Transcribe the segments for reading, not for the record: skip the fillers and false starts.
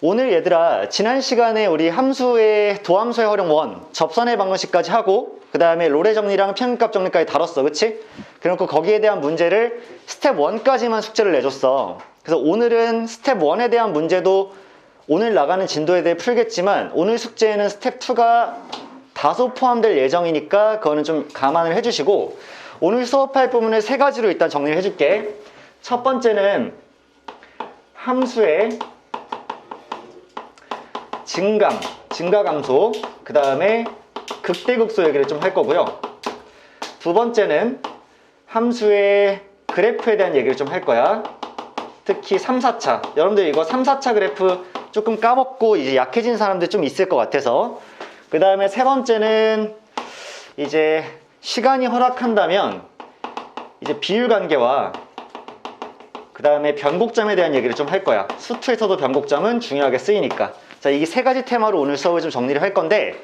오늘 얘들아, 지난 시간에 우리 함수의 도함수의 활용 1, 접선의 방정식까지 하고 그 다음에 롤의 정리랑 평균값 정리까지 다뤘어, 그치? 그래놓고 거기에 대한 문제를 스텝 1까지만 숙제를 내줬어. 그래서 오늘은 스텝 1에 대한 문제도 오늘 나가는 진도에 대해 풀겠지만 오늘 숙제에는 스텝 2가 다소 포함될 예정이니까 그거는 좀 감안을 해주시고, 오늘 수업할 부분을 세 가지로 일단 정리를 해줄게. 첫 번째는 함수의 증가감소, 그 다음에 극대극소 얘기를 좀 할 거고요. 두 번째는 함수의 그래프에 대한 얘기를 좀 할 거야. 특히 3, 4차. 여러분들 이거 3, 4차 그래프 조금 까먹고 이제 약해진 사람들 좀 있을 것 같아서. 그 다음에 세 번째는 이제 시간이 허락한다면 이제 비율관계와 그 다음에 변곡점에 대한 얘기를 좀 할 거야. 수투에서도 변곡점은 중요하게 쓰이니까. 자, 이 세 가지 테마로 오늘 수업을 좀 정리를 할 건데,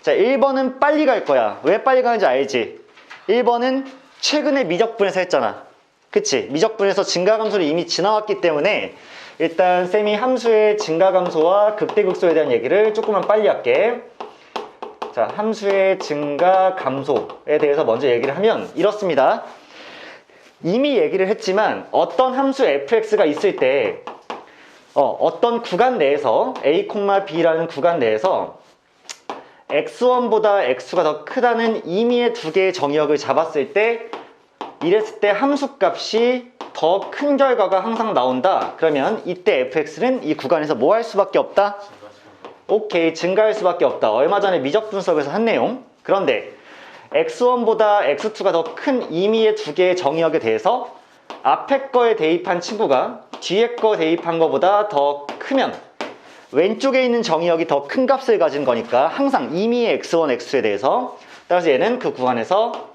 자, 1번은 빨리 갈 거야. 왜 빨리 가는지 알지? 1번은 최근에 미적분에서 했잖아. 그치? 미적분에서 증가감소를 이미 지나왔기 때문에 일단 쌤이 함수의 증가감소와 극대극소에 대한 얘기를 조금만 빨리 할게. 자, 함수의 증가감소에 대해서 먼저 얘기를 하면 이렇습니다. 이미 얘기를 했지만 어떤 함수 fx가 있을 때 어떤 구간 내에서 a, b라는 구간 내에서 x1보다 x가 더 크다는 임의의 두 개의 정의역을 잡았을 때, 이랬을 때 함수값이 더 큰 결과가 항상 나온다. 그러면 이때 fx는 이 구간에서 뭐 할 수밖에 없다? 오케이, 증가할 수밖에 없다. 얼마 전에 미적분 수업에서 한 내용. 그런데 x1보다 x2가 더 큰 임의의 두 개의 정의역에 대해서 앞에 거에 대입한 친구가 뒤에 거 대입한 거보다 더 크면 왼쪽에 있는 정의역이 더 큰 값을 가진 거니까 항상 임의의 x1, x2에 대해서, 따라서 얘는 그 구간에서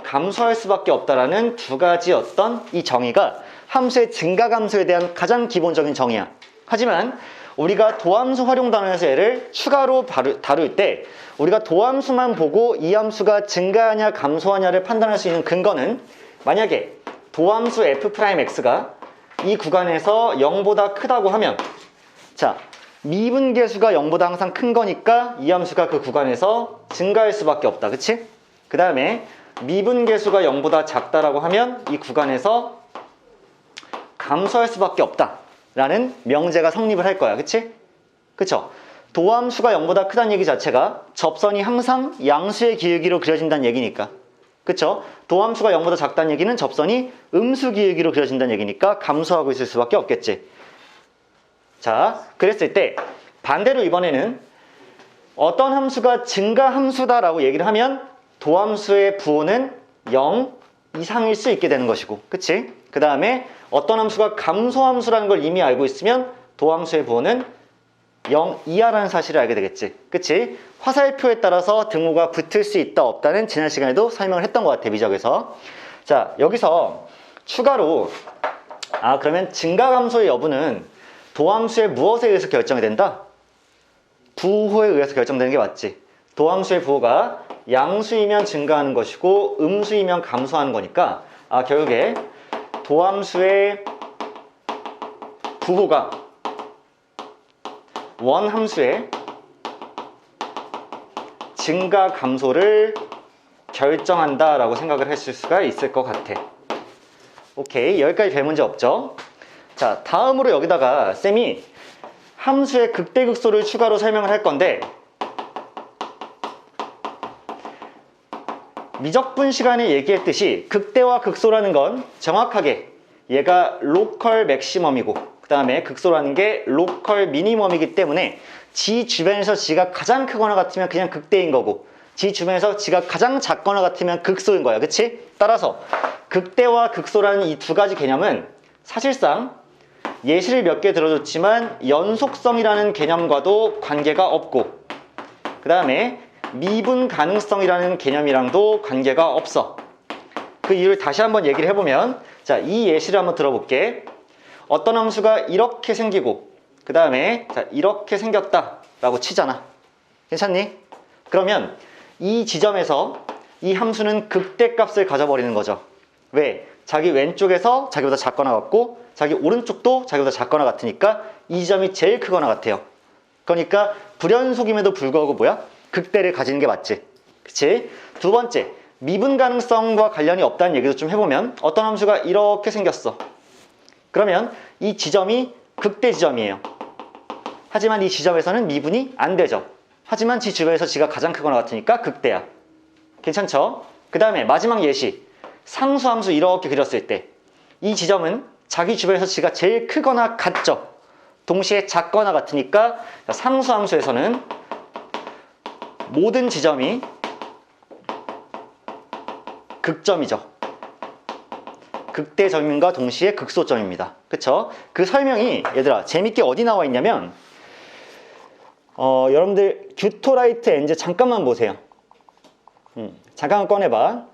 감소할 수밖에 없다라는 두 가지 어떤 이 정의가 함수의 증가감소에 대한 가장 기본적인 정의야. 하지만 우리가 도함수 활용 단원에서 얘를 추가로 다룰 때 우리가 도함수만 보고 이 함수가 증가하냐 감소하냐를 판단할 수 있는 근거는, 만약에 도함수 f'x가 이 구간에서 0보다 크다고 하면, 자, 미분계수가 0보다 항상 큰 거니까 이 함수가 그 구간에서 증가할 수밖에 없다. 그치? 그 다음에 미분계수가 0보다 작다라고 하면 이 구간에서 감소할 수밖에 없다 라는 명제가 성립을 할 거야. 그치? 그쵸? 도함수가 0보다 크다는 얘기 자체가 접선이 항상 양수의 기울기로 그려진다는 얘기니까. 그쵸? 도함수가 0보다 작다는 얘기는 접선이 음수 기울기로 그려진다는 얘기니까 감소하고 있을 수밖에 없겠지. 자, 그랬을 때 반대로 이번에는 어떤 함수가 증가함수다라고 얘기를 하면 도함수의 부호는 0 이상일 수 있게 되는 것이고, 그치? 그 다음에 어떤 함수가 감소함수라는 걸 이미 알고 있으면 도함수의 부호는 0 이하라는 사실을 알게 되겠지. 그치? 화살표에 따라서 등호가 붙을 수 있다 없다는 지난 시간에도 설명을 했던 것 같아, 미적에서. 자, 여기서 추가로 그러면 증가감소의 여부는 도함수의 무엇에 의해서 결정이 된다? 부호에 의해서 결정되는 게 맞지. 도함수의 부호가 양수이면 증가하는 것이고 음수이면 감소하는 거니까 결국에 도함수의 부호가 원함수의 증가 감소를 결정한다 라고 생각을 하실 수가 있을 것 같아. 오케이, 여기까지 별 문제 없죠? 자, 다음으로 여기다가 쌤이 함수의 극대극소를 추가로 설명을 할 건데, 미적분 시간에 얘기했듯이 극대와 극소라는 건 정확하게 얘가 로컬 맥시멈이고 그 다음에 극소라는 게 로컬 미니멈이기 때문에 지 주변에서 지가 가장 크거나 같으면 그냥 극대인 거고, 지 주변에서 지가 가장 작거나 같으면 극소인 거야. 그치? 따라서 극대와 극소라는 이 두 가지 개념은 사실상 예시를 몇 개 들어줬지만 연속성이라는 개념과도 관계가 없고, 그 다음에 미분 가능성이라는 개념이랑도 관계가 없어. 그 이유를 다시 한번 얘기를 해보면, 자, 이 예시를 한번 들어볼게. 어떤 함수가 이렇게 생기고 그 다음에 자, 이렇게 생겼다 라고 치잖아. 괜찮니? 그러면 이 지점에서 이 함수는 극대값을 가져버리는 거죠. 왜? 자기 왼쪽에서 자기보다 작거나 같고 자기 오른쪽도 자기보다 작거나 같으니까 이 지점이 제일 크거나 같아요. 그러니까 불연속임에도 불구하고 뭐야? 극대를 가지는 게 맞지. 그치? 두 번째, 미분 가능성과 관련이 없다는 얘기도 좀 해보면 어떤 함수가 이렇게 생겼어. 그러면 이 지점이 극대 지점이에요. 하지만 이 지점에서는 미분이 안 되죠. 하지만 지 주변에서 지가 가장 크거나 같으니까 극대야. 괜찮죠? 그 다음에 마지막 예시, 상수함수 이렇게 그렸을 때 이 지점은 자기 주변에서 지가 제일 크거나 같죠. 동시에 작거나 같으니까 상수함수에서는 모든 지점이 극점이죠. 극대점임과 동시에 극소점입니다. 그쵸? 그 설명이 얘들아 재밌게 어디 나와 있냐면 여러분들 규토라이트 엔제 잠깐만 보세요. 잠깐만 꺼내봐.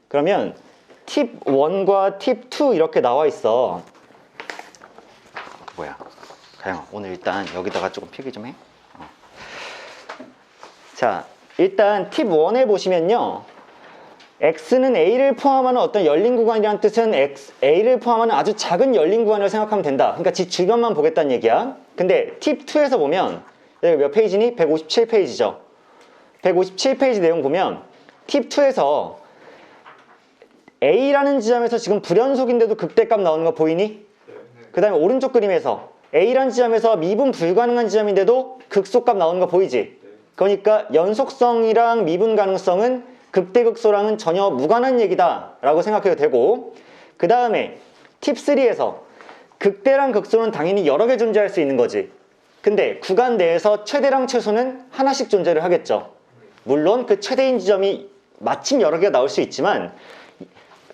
그러면 팁 1과 팁 2 이렇게 나와 있어. 뭐야 가영아 오늘 일단 여기다가 조금 필기 좀 해. 자 일단 팁 1에 보시면요, X는 A를 포함하는 어떤 열린 구간이라는 뜻은 A를 포함하는 아주 작은 열린 구간이라고 생각하면 된다. 그러니까 지 주변만 보겠다는 얘기야. 근데 팁 2에서 보면 여기 몇 페이지니? 157페이지죠 157페이지 내용 보면 팁 2에서 A라는 지점에서 지금 불연속인데도 극대값 나오는 거 보이니? 그 다음에 오른쪽 그림에서 A라는 지점에서 미분 불가능한 지점인데도 극소값 나오는 거 보이지? 그러니까 연속성이랑 미분 가능성은 극대극소랑은 전혀 무관한 얘기다 라고 생각해도 되고, 그 다음에 팁 3에서 극대랑 극소는 당연히 여러 개 존재할 수 있는 거지. 근데 구간 내에서 최대랑 최소는 하나씩 존재를 하겠죠. 물론 그 최대인 지점이 마침 여러 개가 나올 수 있지만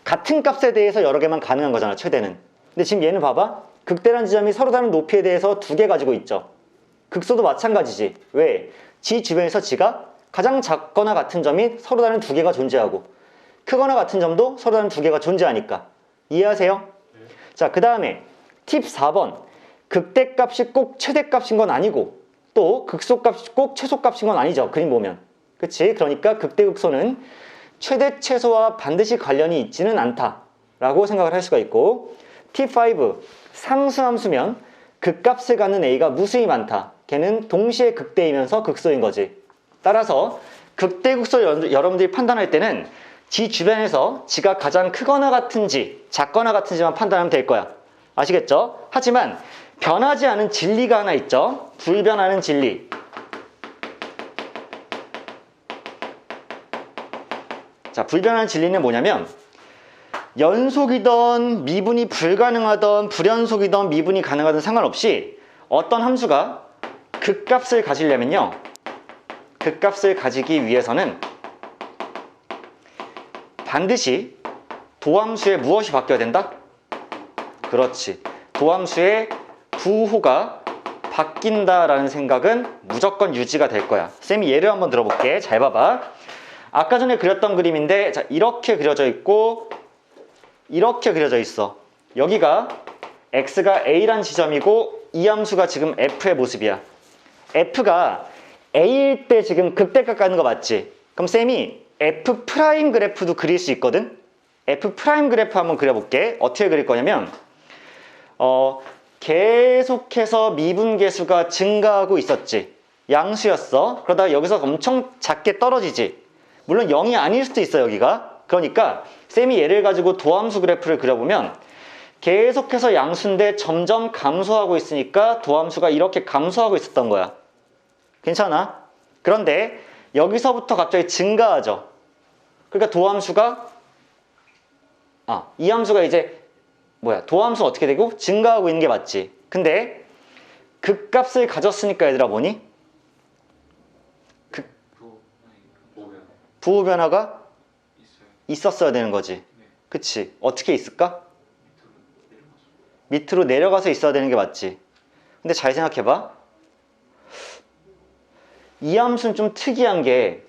같은 값에 대해서 여러 개만 가능한 거잖아, 최대는. 근데 지금 얘는 봐봐. 극대란 지점이 서로 다른 높이에 대해서 두 개 가지고 있죠. 극소도 마찬가지지. 왜? 지 주변에서 지가 가장 작거나 같은 점이 서로 다른 두 개가 존재하고 크거나 같은 점도 서로 다른 두 개가 존재하니까. 이해하세요? 자, 그 다음에 팁 4번. 극대값이 꼭 최대값인 건 아니고 또 극소값이 꼭 최소값인 건 아니죠. 그림 보면. 그치? 그러니까 극대극소는 최대 최소와 반드시 관련이 있지는 않다 라고 생각을 할 수가 있고, 팁 5. 상수함수면 극값을 갖는 A가 무수히 많다. 걔는 동시에 극대이면서 극소인 거지. 따라서 극대극소 여러분들이 판단할 때는 지 주변에서 지가 가장 크거나 같은지 작거나 같은지만 판단하면 될 거야. 아시겠죠? 하지만 변하지 않은 진리가 하나 있죠. 불변하는 진리. 자, 불변하는 진리는 뭐냐면 연속이던 미분이 불가능하던 불연속이던 미분이 가능하던 상관없이 어떤 함수가 극값을 가지려면요, 극값을 가지기 위해서는 반드시 도함수에 무엇이 바뀌어야 된다? 그렇지. 도함수의 부호가 바뀐다라는 생각은 무조건 유지가 될 거야. 쌤이 예를 한번 들어볼게. 잘 봐봐. 아까 전에 그렸던 그림인데, 자, 이렇게 그려져 있고 이렇게 그려져 있어. 여기가 x가 a란 지점이고 이 함수가 지금 f의 모습이야. f가 a일 때 지금 극대값 가는 거 맞지? 그럼 쌤이 f 프라임 그래프도 그릴 수 있거든? f 프라임 그래프 한번 그려볼게. 어떻게 그릴 거냐면 계속해서 미분계수가 증가하고 있었지. 양수였어. 그러다가 여기서 엄청 작게 떨어지지. 물론 0이 아닐 수도 있어, 여기가. 그러니까 쌤이 얘를 가지고 도함수 그래프를 그려보면 계속해서 양수인데 점점 감소하고 있으니까 도함수가 이렇게 감소하고 있었던 거야. 괜찮아? 그런데 여기서부터 갑자기 증가하죠. 그러니까 도함수가 이 함수가 이제 도함수는 어떻게 되고? 증가하고 있는 게 맞지. 근데 극값을 가졌으니까 얘들아 뭐니? 부호 변화가 있었어야 되는 거지. 그치? 어떻게 있을까? 밑으로 내려가서 있어야 되는 게 맞지. 근데 잘 생각해봐. 이 함수는 좀 특이한 게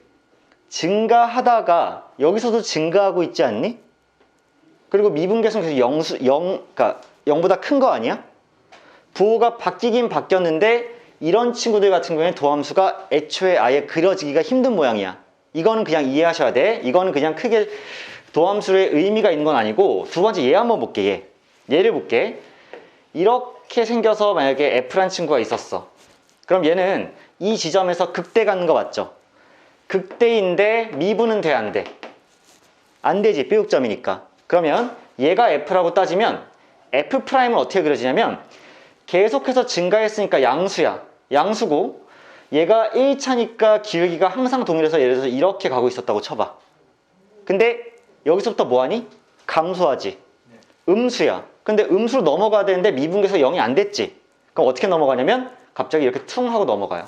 증가하다가 여기서도 증가하고 있지 않니? 그리고 미분계수는 계속 0보다 큰 거 아니야? 부호가 바뀌긴 바뀌었는데 이런 친구들 같은 경우에는 도함수가 애초에 아예 그려지기가 힘든 모양이야. 이거는 그냥 이해하셔야 돼. 이거는 그냥 크게 도함수의 의미가 있는 건 아니고. 두 번째 얘 한번 볼게. 예를 볼게. 이렇게 생겨서 만약에 F란 친구가 있었어. 그럼 얘는 이 지점에서 극대 갖는 거 맞죠? 극대인데 미분은 돼, 안 돼? 안 되지, 삐걱점이니까. 그러면 얘가 F라고 따지면 F'은 어떻게 그려지냐면 계속해서 증가했으니까 양수야. 양수고 얘가 1차니까 기울기가 항상 동일해서 예를 들어서 이렇게 가고 있었다고 쳐봐. 근데 여기서부터 뭐하니? 감소하지. 음수야. 근데 음수로 넘어가야 되는데 미분계에서 0이 안 됐지. 그럼 어떻게 넘어가냐면 갑자기 이렇게 퉁 하고 넘어가요.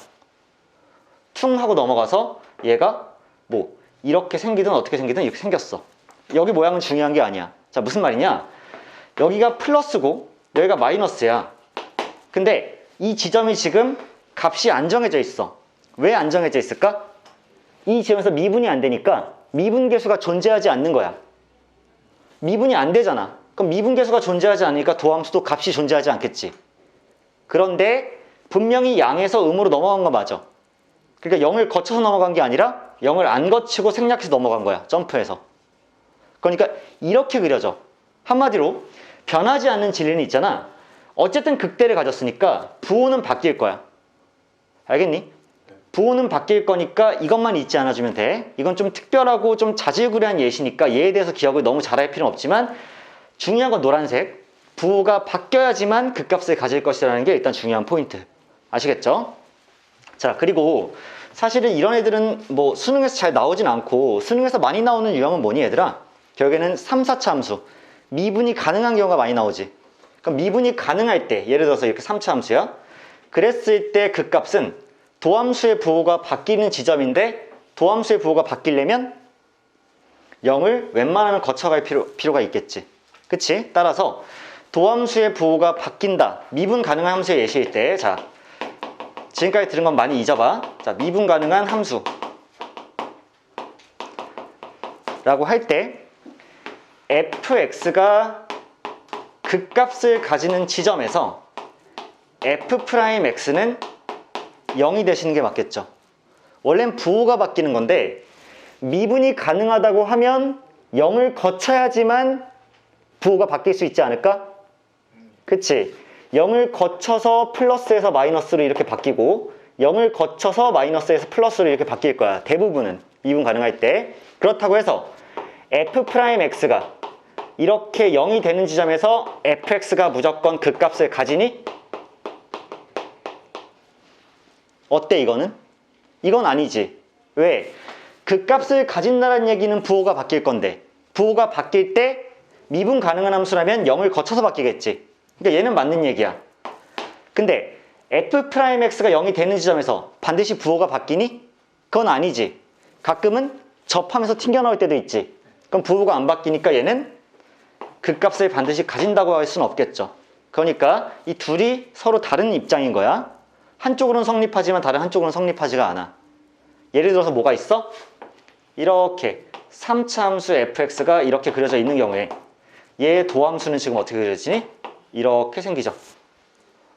퉁 하고 넘어가서 얘가 뭐 이렇게 생기든 어떻게 생기든 이렇게 생겼어. 여기 모양은 중요한 게 아니야. 자, 무슨 말이냐? 여기가 플러스고 여기가 마이너스야. 근데 이 지점이 지금 값이 안 정해져 있어. 왜 안 정해져 있을까? 이 지점에서 미분이 안 되니까 미분계수가 존재하지 않는 거야. 미분이 안 되잖아. 그럼 미분계수가 존재하지 않으니까 도함수도 값이 존재하지 않겠지. 그런데 분명히 양에서 음으로 넘어간 거 맞아. 그러니까 0을 거쳐서 넘어간 게 아니라 0을 안 거치고 생략해서 넘어간 거야. 점프해서. 그러니까 이렇게 그려져. 한마디로 변하지 않는 진리는 있잖아. 어쨌든 극대를 가졌으니까 부호는 바뀔 거야. 알겠니? 부호는 바뀔 거니까 이것만 잊지 않아주면 돼. 이건 좀 특별하고 좀 자질구레한 예시니까 얘에 대해서 기억을 너무 잘할 필요는 없지만 중요한 건 노란색. 부호가 바뀌어야지만 극값을 가질 것이라는 게 일단 중요한 포인트. 아시겠죠? 자, 그리고 사실은 이런 애들은 뭐 수능에서 잘 나오진 않고 수능에서 많이 나오는 유형은 뭐니 얘들아? 결국에는 3, 4차 함수. 미분이 가능한 경우가 많이 나오지. 그럼 미분이 가능할 때 예를 들어서 이렇게 3차 함수야. 그랬을 때 극값은 도함수의 부호가 바뀌는 지점인데 도함수의 부호가 바뀌려면 0을 웬만하면 거쳐갈 필요가 있겠지. 그치? 따라서 도함수의 부호가 바뀐다. 미분 가능한 함수의 예시일 때, 자, 지금까지 들은 건 많이 잊어봐. 자, 미분 가능한 함수 라고 할 때 fx가 극값을 가지는 지점에서 f'x는 0이 되시는 게 맞겠죠. 원래는 부호가 바뀌는 건데 미분이 가능하다고 하면 0을 거쳐야지만 부호가 바뀔 수 있지 않을까? 그치? 0을 거쳐서 플러스에서 마이너스로 이렇게 바뀌고 0을 거쳐서 마이너스에서 플러스로 이렇게 바뀔 거야. 대부분은 미분 가능할 때. 그렇다고 해서 f'x가 이렇게 0이 되는 지점에서 fx가 무조건 극값을 가지니? 어때 이거는? 이건 아니지. 왜? 극값을 가진다는 얘기는 부호가 바뀔 건데 부호가 바뀔 때 미분 가능한 함수라면 0을 거쳐서 바뀌겠지. 그러니까 얘는 맞는 얘기야. 근데 f'x가 0이 되는 지점에서 반드시 부호가 바뀌니? 그건 아니지. 가끔은 접하면서 튕겨나올 때도 있지. 그럼 부호가 안 바뀌니까 얘는 극값을 반드시 가진다고 할 수는 없겠죠. 그러니까 이 둘이 서로 다른 입장인 거야. 한쪽으로는 성립하지만 다른 한쪽으로는 성립하지가 않아. 예를 들어서 뭐가 있어? 이렇게 3차 함수 fx가 이렇게 그려져 있는 경우에 얘의 도함수는 지금 어떻게 그려지니? 이렇게 생기죠.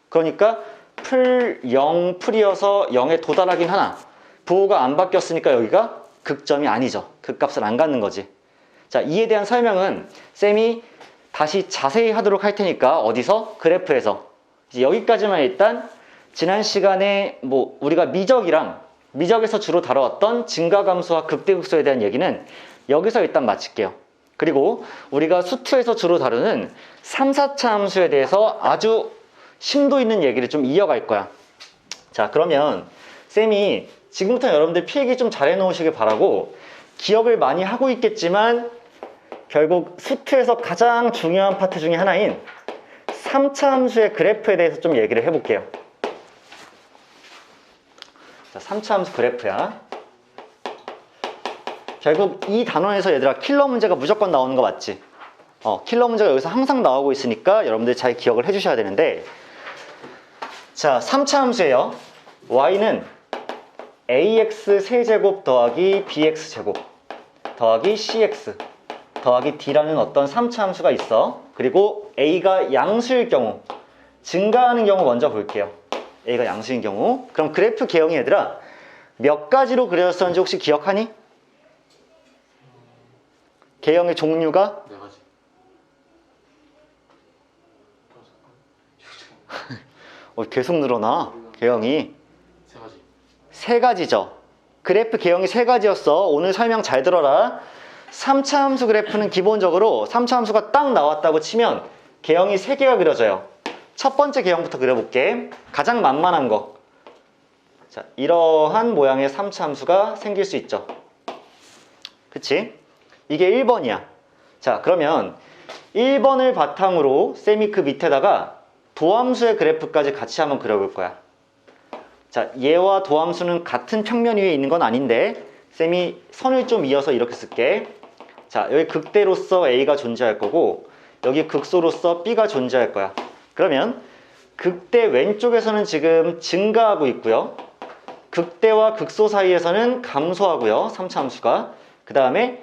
그러니까 풀 0, 풀이어서 0에 도달하긴 하나 부호가 안 바뀌었으니까 여기가 극점이 아니죠. 극값을 안 갖는 거지. 자, 이에 대한 설명은 쌤이 다시 자세히 하도록 할 테니까 어디서? 그래프에서. 이제 여기까지만 일단 지난 시간에 뭐 우리가 미적에서 주로 다뤄왔던 증가감소와 극대극소에 대한 얘기는 여기서 일단 마칠게요. 그리고 우리가 수투에서 주로 다루는 3, 4차 함수에 대해서 아주 심도 있는 얘기를 좀 이어갈 거야. 자, 그러면 쌤이 지금부터 여러분들 필기 좀 잘 해놓으시길 바라고 기억을 많이 하고 있겠지만 결국 수투에서 가장 중요한 파트 중에 하나인 3차 함수의 그래프에 대해서 좀 얘기를 해볼게요. 자, 3차 함수 그래프야. 결국 이 단원에서 얘들아 킬러 문제가 무조건 나오는 거 맞지? 킬러 문제가 여기서 항상 나오고 있으니까 여러분들 잘 기억을 해주셔야 되는데 자, 3차 함수예요. y는 ax 세제곱 더하기 bx 제곱 더하기 cx 더하기 d라는 어떤 3차 함수가 있어. 그리고 a가 양수일 경우 증가하는 경우 먼저 볼게요. a가 양수인 경우. 그럼 그래프 개형이 얘들아 몇 가지로 그려졌었는지 혹시 기억하니? 개형의 종류가? 4가지. 계속 늘어나. 개형이 세 가지. 세 가지죠. 그래프 개형이 세 가지였어. 오늘 설명 잘 들어라. 3차 함수 그래프는 기본적으로 3차 함수가 딱 나왔다고 치면 개형이 세 개가 그려져요. 첫 번째 개형부터 그려볼게. 가장 만만한 거. 자, 이러한 모양의 3차 함수가 생길 수 있죠. 그치? 이게 1번이야. 자, 그러면 1번을 바탕으로 쌤이 그 밑에다가 도함수의 그래프까지 같이 한번 그려볼 거야. 자, 얘와 도함수는 같은 평면 위에 있는 건 아닌데 쌤이 선을 좀 이어서 이렇게 쓸게. 자, 여기 극대로서 A가 존재할 거고 여기 극소로서 B가 존재할 거야. 그러면 극대 왼쪽에서는 지금 증가하고 있고요. 극대와 극소 사이에서는 감소하고요. 3차 함수가. 그 다음에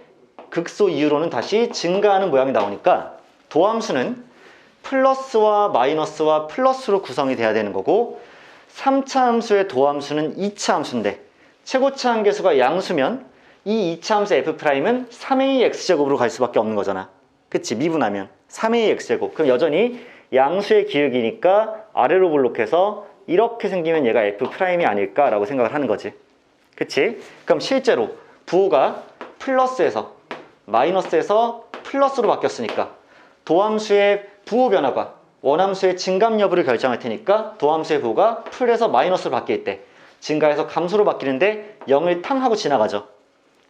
극소 이후로는 다시 증가하는 모양이 나오니까 도함수는 플러스와 마이너스와 플러스로 구성이 돼야 되는 거고 3차 함수의 도함수는 2차 함수인데 최고차 한계수가 양수면 이 2차 함수 F'은 3a x제곱으로 갈 수밖에 없는 거잖아. 그치? 미분하면 3a x제곱. 그럼 여전히 양수의 기울기니까 아래로 블록해서 이렇게 생기면 얘가 F'이 아닐까라고 생각을 하는 거지. 그치? 그럼 실제로 부호가 플러스에서 마이너스에서 플러스로 바뀌었으니까 도함수의 부호 변화가 원함수의 증감 여부를 결정할 테니까 도함수의 부호가 풀에서 마이너스로 바뀔 때 증가해서 감소로 바뀌는데 0을 탕 하고 지나가죠.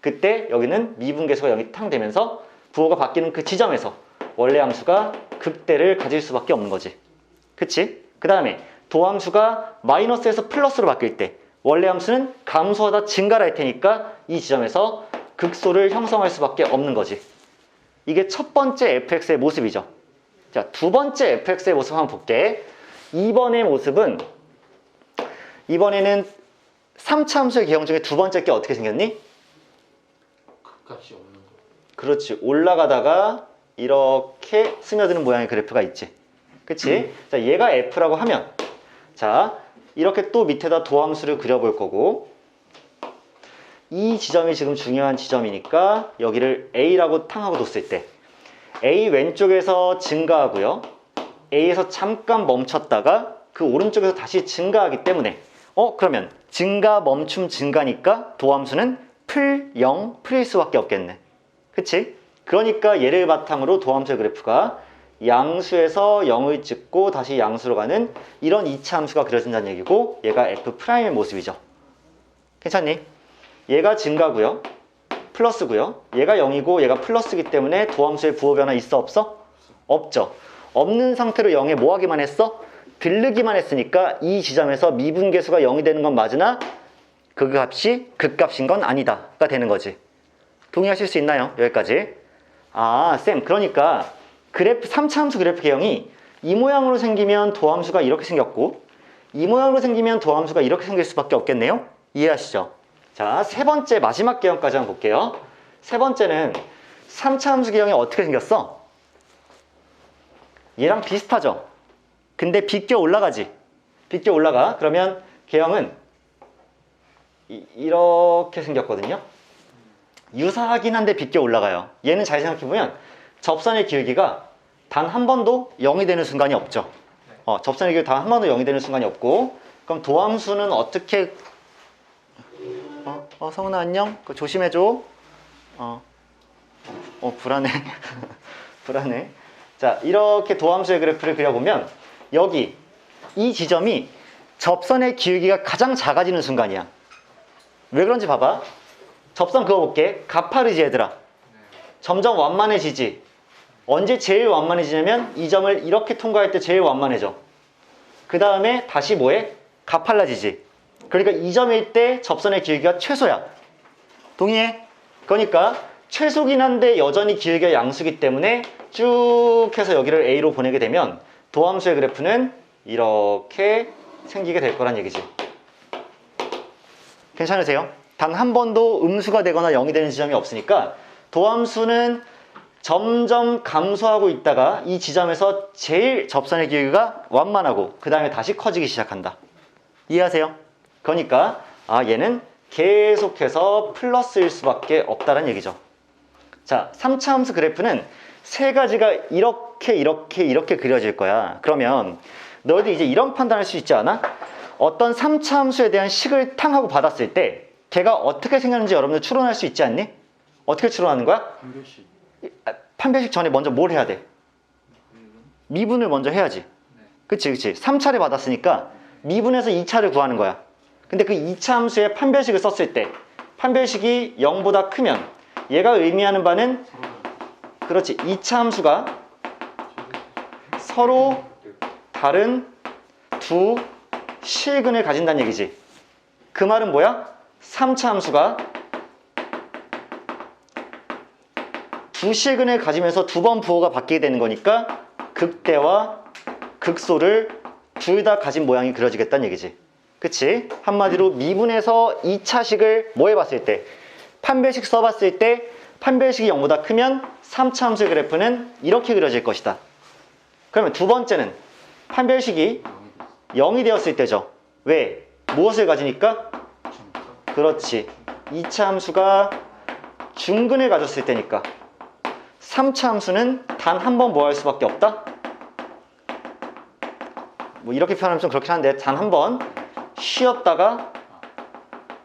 그때 여기는 미분계수가 0이 탕 되면서 부호가 바뀌는 그 지점에서 원래 함수가 극대를 가질 수밖에 없는 거지. 그치? 그 다음에 도함수가 마이너스에서 플러스로 바뀔 때 원래 함수는 감소하다 증가를 할 테니까 이 지점에서 극소를 형성할 수밖에 없는 거지. 이게 첫 번째 fx의 모습이죠. 자, 두 번째 fx의 모습 한번 볼게. 이번의 모습은 이번에는 3차 함수의 개형 중에 두 번째 게 어떻게 생겼니? 극값이 없는 거. 그렇지. 올라가다가 이렇게 스며드는 모양의 그래프가 있지. 그치? 자, 얘가 f라고 하면 자, 이렇게 또 밑에다 도함수를 그려볼 거고 이 지점이 지금 중요한 지점이니까 여기를 A라고 탕하고 뒀을 때 A 왼쪽에서 증가하고요. A에서 잠깐 멈췄다가 그 오른쪽에서 다시 증가하기 때문에 그러면 증가, 멈춤, 증가니까 도함수는 풀, 0, 풀일 수밖에 없겠네. 그치? 그러니까 얘를 바탕으로 도함수의 그래프가 양수에서 0을 찍고 다시 양수로 가는 이런 2차 함수가 그려진다는 얘기고 얘가 F'의 모습이죠. 괜찮니? 얘가 증가고요. 플러스고요. 얘가 0이고 얘가 플러스이기 때문에 도함수의 부호 변화 있어 없어? 없죠. 없는 상태로 0에 뭐 하기만 했어? 들르기만 했으니까 이 지점에서 미분계수가 0이 되는 건 맞으나 그 값이 극값인 건 아니다가 되는 거지. 동의하실 수 있나요? 여기까지. 아, 쌤, 그러니까 그래프 3차 함수 그래프 개형이 이 모양으로 생기면 도함수가 이렇게 생겼고 이 모양으로 생기면 도함수가 이렇게 생길 수밖에 없겠네요? 이해하시죠? 자, 세 번째 마지막 개형까지 한번 볼게요. 세 번째는 3차 함수 개형이 어떻게 생겼어? 얘랑 비슷하죠? 근데 비껴 올라가지? 비껴 올라가. 그러면 개형은 이렇게 생겼거든요. 유사하긴 한데 비껴 올라가요. 얘는 잘 생각해보면 접선의 기울기가 단 한 번도 0이 되는 순간이 없죠. 접선의 기울기 단 한 번도 0이 되는 순간이 없고 그럼 도함수는 어떻게 성은아 안녕? 그거 조심해줘. 불안해. 불안해. 자, 이렇게 도함수의 그래프를 그려보면 여기 이 지점이 접선의 기울기가 가장 작아지는 순간이야. 왜 그런지 봐봐. 접선 그어볼게. 가파르지 얘들아. 점점 완만해지지. 언제 제일 완만해지냐면 이 점을 이렇게 통과할 때 제일 완만해져. 그 다음에 다시 뭐해? 가팔라지지. 그러니까 이 점일 때 접선의 기울기가 최소야. 동의해? 그러니까 최소긴 한데 여전히 기울기가 양수기 때문에 쭉 해서 여기를 A로 보내게 되면 도함수의 그래프는 이렇게 생기게 될 거란 얘기지. 괜찮으세요? 단 한 번도 음수가 되거나 0이 되는 지점이 없으니까 도함수는 점점 감소하고 있다가 이 지점에서 제일 접선의 기울기가 완만하고 그 다음에 다시 커지기 시작한다. 이해하세요? 그러니까 얘는 계속해서 플러스일 수밖에 없다는 얘기죠. 자, 3차 함수 그래프는 세 가지가 이렇게 그려질 거야. 그러면 너희도 이제 이런 판단할 수 있지 않아? 어떤 3차 함수에 대한 식을 탕 하고 받았을 때 걔가 어떻게 생겼는지 여러분들 추론할 수 있지 않니? 어떻게 추론하는 거야? 판별식. 판별식 전에 먼저 뭘 해야 돼? 미분을 먼저 해야지. 그치 그치. 3차를 받았으니까 미분해서 2차를 구하는 거야. 근데 그 2차 함수에 판별식을 썼을 때 판별식이 0보다 크면 얘가 의미하는 바는 그렇지. 2차 함수가 서로 다른 두 실근을 가진다는 얘기지. 그 말은 뭐야? 3차 함수가 두 실근을 가지면서 두 번 부호가 바뀌게 되는 거니까 극대와 극소를 둘 다 가진 모양이 그려지겠다는 얘기지. 그치? 한마디로 미분해서 2차식을 뭐 해봤을 때 판별식 써봤을 때 판별식이 0보다 크면 3차 함수의 그래프는 이렇게 그려질 것이다. 그러면 두 번째는 판별식이 0이 되었을 때죠. 왜? 무엇을 가지니까? 그렇지. 2차 함수가 중근을 가졌을 때니까. 3차 함수는 단 한 번 뭐 할 수밖에 없다? 뭐 이렇게 표현하면 좀 그렇긴 한데 단 한 번 쉬었다가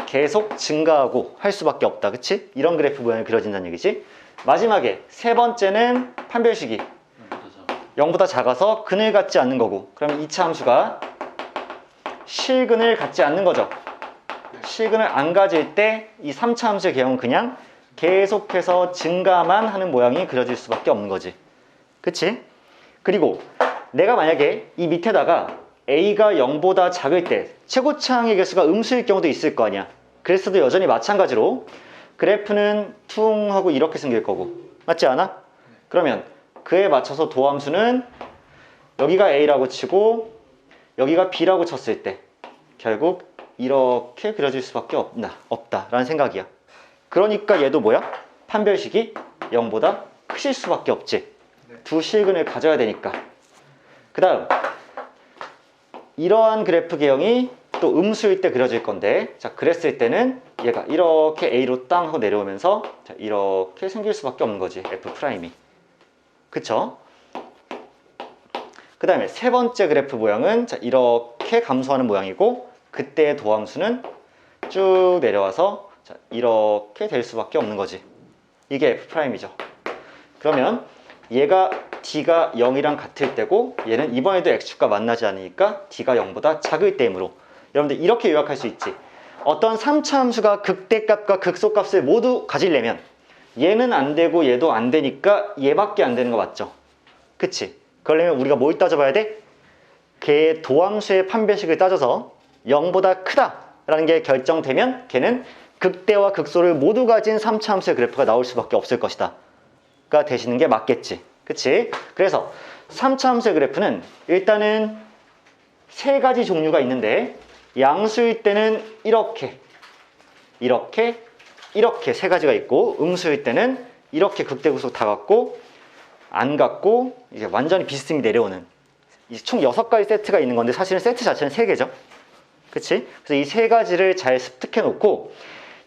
계속 증가하고 할 수밖에 없다. 그치? 이런 그래프 모양이 그려진다는 얘기지. 마지막에 세 번째는 판별식이 0보다 작아서 근을 갖지 않는 거고, 그러면 2차 함수가 실근을 갖지 않는 거죠. 실근을 안 가질 때 이 3차 함수의 개형은 그냥 계속해서 증가만 하는 모양이 그려질 수밖에 없는 거지. 그치? 그리고 내가 만약에 이 밑에다가 a가 0보다 작을 때 최고차항의 개수가 음수일 경우도 있을 거 아니야. 그랬어도 여전히 마찬가지로 그래프는 퉁 하고 이렇게 생길 거고, 맞지 않아? 그러면 그에 맞춰서 도함수는 여기가 a라고 치고 여기가 b라고 쳤을 때 결국 이렇게 그려질 수밖에 없다라는 생각이야. 그러니까 얘도 뭐야? 판별식이 0보다 크실 수밖에 없지. 두 실근을 가져야 되니까. 그 다음 이러한 그래프 개형이 또 음수일 때 그려질 건데, 자 그랬을 때는 얘가 이렇게 a로 땅 하고 내려오면서 자, 이렇게 생길 수밖에 없는 거지. f'이. 그쵸? 그 다음에 세 번째 그래프 모양은 자, 이렇게 감소하는 모양이고, 그때의 도함수는 쭉 내려와서 자, 이렇게 될 수밖에 없는 거지. 이게 f'이죠. 그러면 얘가 d가 0이랑 같을 때고 얘는 이번에도 x축과 만나지 않으니까 d가 0보다 작을 때이므로 여러분들 이렇게 요약할 수 있지. 어떤 3차 함수가 극대값과 극소값을 모두 가지려면 얘는 안 되고 얘도 안 되니까 얘밖에 안 되는 거 맞죠? 그치? 그러려면 우리가 뭘 따져봐야 돼? 걔의 도함수의 판별식을 따져서 0보다 크다라는 게 결정되면 걔는 극대와 극소를 모두 가진 3차 함수의 그래프가 나올 수밖에 없을 것이다 가 되시는 게 맞겠지. 그치? 그래서 3차 함수의 그래프는 일단은 세 가지 종류가 있는데, 양수일 때는 이렇게 세 가지가 있고, 음수일 때는 이렇게 극대극소 다 갖고 안 갖고 이제 완전히 비스듬히 내려오는 총 6가지 세트가 있는 건데, 사실은 세트 자체는 3개죠. 그치? 그래서 이 세 가지를 잘 습득해 놓고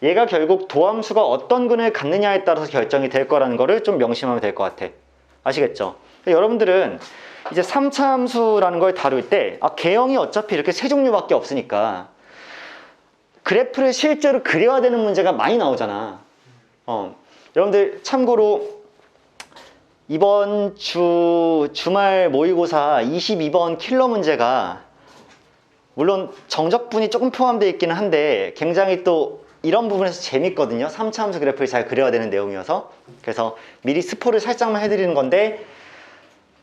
얘가 결국 도함수가 어떤 근을 갖느냐에 따라서 결정이 될 거라는 거를 좀 명심하면 될 것 같아. 아시겠죠? 여러분들은 이제 3차 함수라는 걸 다룰 때 개형이 어차피 이렇게 세 종류밖에 없으니까 그래프를 실제로 그려야 되는 문제가 많이 나오잖아. 여러분들 참고로 이번 주말 모의고사 22번 킬러 문제가 물론 정적분이 조금 포함되어 있기는 한데 굉장히 또 이런 부분에서 재밌거든요. 3차 함수 그래프를 잘 그려야 되는 내용이어서. 그래서 미리 스포를 살짝만 해드리는 건데,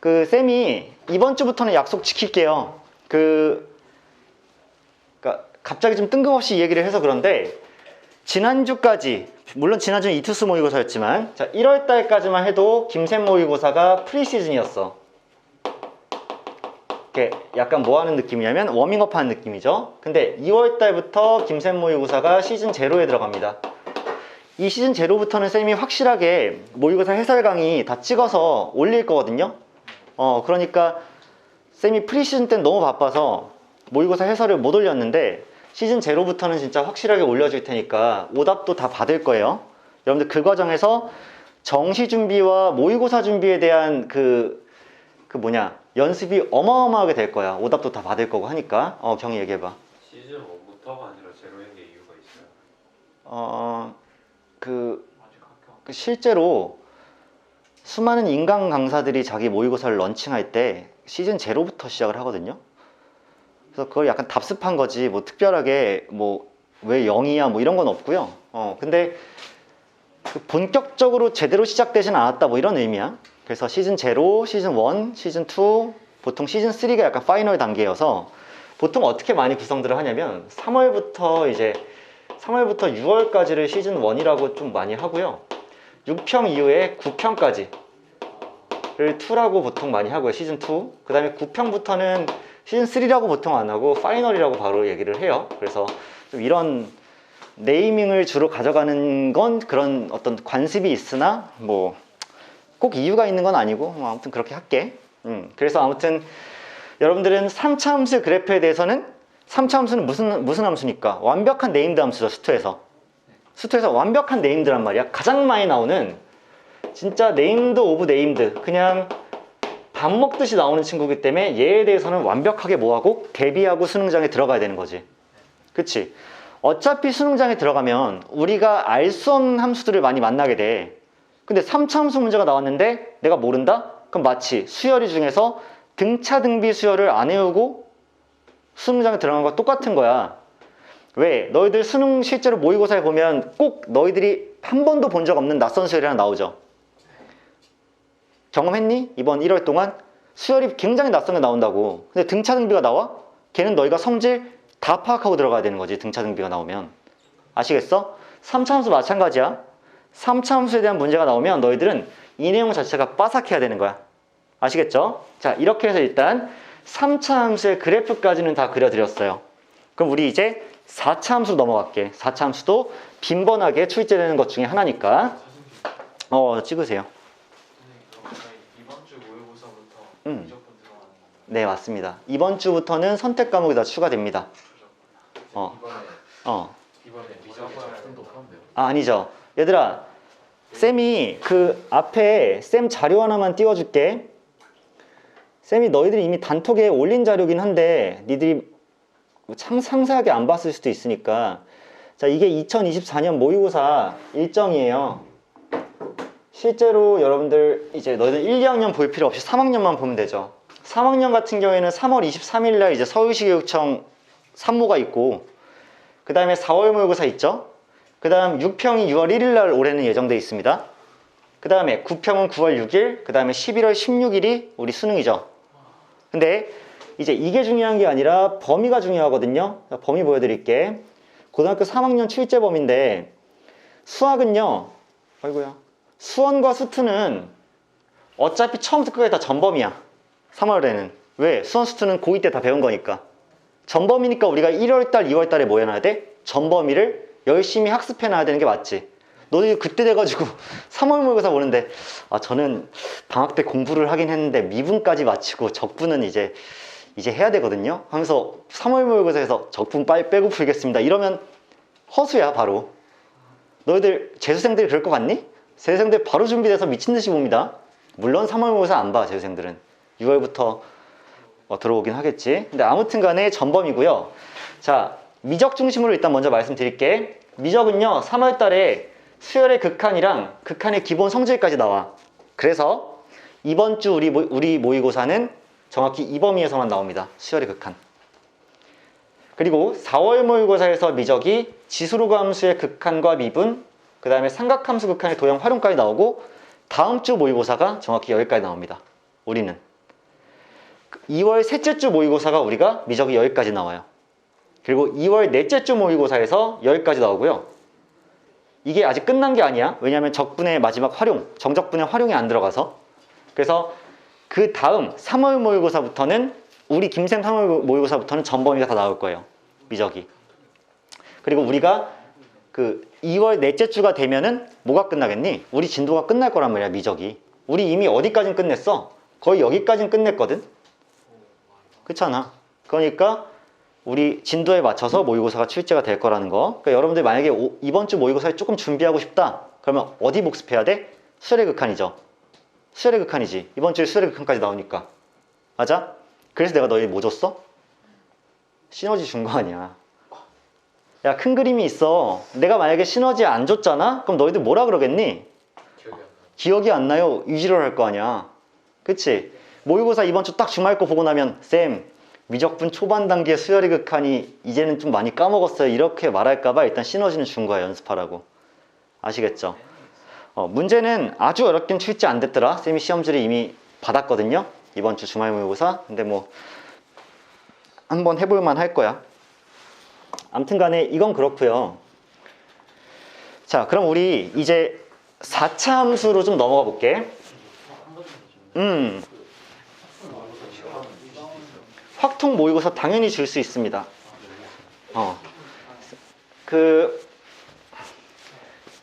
그 쌤이 이번 주부터는 약속 지킬게요. 그러니까 갑자기 좀 뜬금없이 얘기를 해서 그런데 지난주까지, 물론 지난주는 이투스 모의고사였지만 자 1월 달까지만 해도 김샘 모의고사가 프리시즌이었어. 이렇게 약간 뭐 하는 느낌이냐면 워밍업 하는 느낌이죠. 근데 2월 달부터 김샘 모의고사가 시즌 제로에 들어갑니다. 이 시즌 제로부터는 쌤이 확실하게 모의고사 해설 강의 다 찍어서 올릴 거거든요. 그러니까 쌤이 프리시즌 때는 너무 바빠서 모의고사 해설을 못 올렸는데 시즌 제로부터는 진짜 확실하게 올려줄 테니까 오답도 다 받을 거예요. 여러분들 그 과정에서 정시 준비와 모의고사 준비에 대한 연습이 어마어마하게 될 거야. 오답도 다 받을 거고 하니까. 경희 얘기해봐. 시즌 1부터가 아니라 제로인 게 이유가 있어요? 아직 학교 그 실제로 수많은 인강 강사들이 자기 모의고사를 런칭할 때 시즌 제로부터 시작을 하거든요. 그래서 그걸 약간 답습한 거지 뭐 특별하게 뭐 왜 0이야 뭐 이런 건 없고요. 근데 그 본격적으로 제대로 시작되진 않았다 뭐 이런 의미야. 그래서 시즌 제로, 시즌 1, 시즌 2, 보통 시즌 3가 약간 파이널 단계여서 보통 어떻게 많이 구성들을 하냐면 3월부터 6월까지를 시즌 1이라고 좀 많이 하고요. 6평 이후에 9평까지를 2라고 보통 많이 하고요. 시즌 2. 그 다음에 9평부터는 시즌 3라고 보통 안 하고 파이널이라고 바로 얘기를 해요. 그래서 좀 이런 네이밍을 주로 가져가는 건 그런 어떤 관습이 있으나 뭐 꼭 이유가 있는 건 아니고 뭐 아무튼 그렇게 할게. 그래서 아무튼 여러분들은 3차 함수 그래프에 대해서는 3차 함수는 무슨 함수니까 완벽한 네임드 함수죠. 수투에서 완벽한 네임드란 말이야. 가장 많이 나오는 진짜 네임드 오브 네임드, 그냥 밥 먹듯이 나오는 친구이기 때문에 얘에 대해서는 완벽하게 뭐하고 대비하고 수능장에 들어가야 되는 거지. 그치? 어차피 수능장에 들어가면 우리가 알 수 없는 함수들을 많이 만나게 돼. 근데 3차 함수 문제가 나왔는데 내가 모른다? 그럼 마치 수열이 중에서 등차등비 수열을 안 외우고 수능장에 들어간 거랑 똑같은 거야. 왜? 너희들 수능 실제로 모의고사에 보면 꼭 너희들이 한 번도 본 적 없는 낯선 수열이 하나 나오죠. 경험했니? 이번 1월 동안 수열이 굉장히 낯선 게 나온다고. 근데 등차등비가 나와? 걔는 너희가 성질 다 파악하고 들어가야 되는 거지. 등차등비가 나오면. 아시겠어? 3차 함수 마찬가지야. 3차 함수에 대한 문제가 나오면 너희들은 이 내용 자체가 빠삭해야 되는 거야. 아시겠죠? 자, 이렇게 해서 일단 3차 함수의 그래프까지는 다 그려드렸어요. 그럼 우리 이제 4차 함수로 넘어갈게. 4차 함수도 빈번하게 출제되는 것 중에 하나니까 찍으세요. 선생님, 그럼 이번 주 모의고사부터 음. 무조건 들어가는 건가요? 네, 맞습니다. 이번 주부터는 선택 과목이 다 추가됩니다. 어. 이번에 미적과 학생도 포함돼요. 아니죠. 얘들아, 쌤이 그 앞에 쌤 자료 하나만 띄워줄게. 쌤이 너희들이 이미 단톡에 올린 자료긴 한데 니들이 상세하게 안 봤을 수도 있으니까. 자, 이게 2024년 모의고사 일정이에요. 실제로 여러분들 이제 너희들 1, 2학년 볼 필요 없이 3학년만 보면 되죠. 3학년 같은 경우에는 3월 23일 날 이제 서울시 교육청 산모가 있고, 그 다음에 4월 모의고사 있죠. 그 다음 6평이 6월 1일 날 올해는 예정되어 있습니다. 그 다음에 9평은 9월 6일, 그 다음에 11월 16일이 우리 수능이죠. 근데 이제 이게 중요한 게 아니라 범위가 중요하거든요. 범위 보여드릴게. 고등학교 3학년 출제 범위인데 수학은요, 아이고야, 수원과 수투는 어차피 처음부터 끝까지 다 전범이야. 3월에는. 왜? 수원 수투는 고2 때 다 배운 거니까. 전범이니까 우리가 1월달, 2월달에 뭐 해놔야 돼? 전범위를 열심히 학습해놔야 되는 게 맞지. 너희 그때 돼가지고 3월 모의고사 보는데 저는 방학 때 공부를 하긴 했는데 미분까지 마치고 적분은 이제 해야 되거든요 하면서 3월 모의고사에서 적분 빨리 빼고 풀겠습니다 이러면 허수야. 바로 너희들 재수생들이 그럴 것 같니? 재수생들 바로 준비돼서 미친듯이 봅니다. 물론 3월 모의고사 안 봐. 재수생들은 6월부터 들어오긴 하겠지. 근데 아무튼 간에 전범이고요. 자, 미적 중심으로 일단 먼저 말씀드릴게. 미적은요 3월 달에 수열의 극한이랑 극한의 기본 성질까지 나와. 그래서 이번 주 우리 모의고사는 정확히 이 범위에서만 나옵니다. 수열의 극한. 그리고 4월 모의고사에서 미적이 지수로 함수의 극한과 미분, 그 다음에 삼각함수 극한의 도형 활용까지 나오고, 다음 주 모의고사가 정확히 여기까지 나옵니다. 우리는 2월 셋째 주 모의고사가 우리가 미적이 여기까지 나와요. 그리고 2월 넷째 주 모의고사에서 여기까지 나오고요. 이게 아직 끝난 게 아니야. 왜냐하면 적분의 마지막 활용, 정적분의 활용이 안 들어가서. 그래서 그 다음 3월 모의고사부터는, 우리 김쌤 3월 모의고사부터는 전범위가 다 나올 거예요. 미적이. 그리고 우리가 그 2월 넷째 주가 되면은 뭐가 끝나겠니? 우리 진도가 끝날 거란 말이야. 미적이. 우리 이미 어디까진 끝냈어? 거의 여기까진 끝냈거든. 그렇잖아. 그러니까 우리 진도에 맞춰서 모의고사가 출제가 될 거라는 거. 그러니까 여러분들 만약에 이번 주 모의고사에 조금 준비하고 싶다 그러면 어디 복습해야 돼? 수열의 극한이죠. 수열의 극한이지. 이번 주에 수열의 극한까지 나오니까. 맞아? 그래서 내가 너희 뭐 줬어? 시너지 준 거 아니야. 야, 큰 그림이 있어. 내가 만약에 시너지 안 줬잖아? 그럼 너희들 뭐라 그러겠니? 기억이 안 나. 기억이 안 나요. 위지를 할 거 아니야. 그치? 모의고사 이번 주 딱 주말 거 보고 나면 쌤, 미적분 초반 단계 수열이 극하니 이제는 좀 많이 까먹었어요. 이렇게 말할까봐 일단 시너지는 준 거야. 연습하라고. 아시겠죠? 문제는 아주 어렵긴 출제 안 됐더라. 쌤이 시험지를 이미 받았거든요. 이번 주 주말 모의고사. 근데 뭐 한번 해볼만 할 거야. 아무튼 간에 이건 그렇고요. 자, 그럼 우리 이제 4차 함수로 좀 넘어가 볼게. 확통 모의고사 당연히 줄 수 있습니다.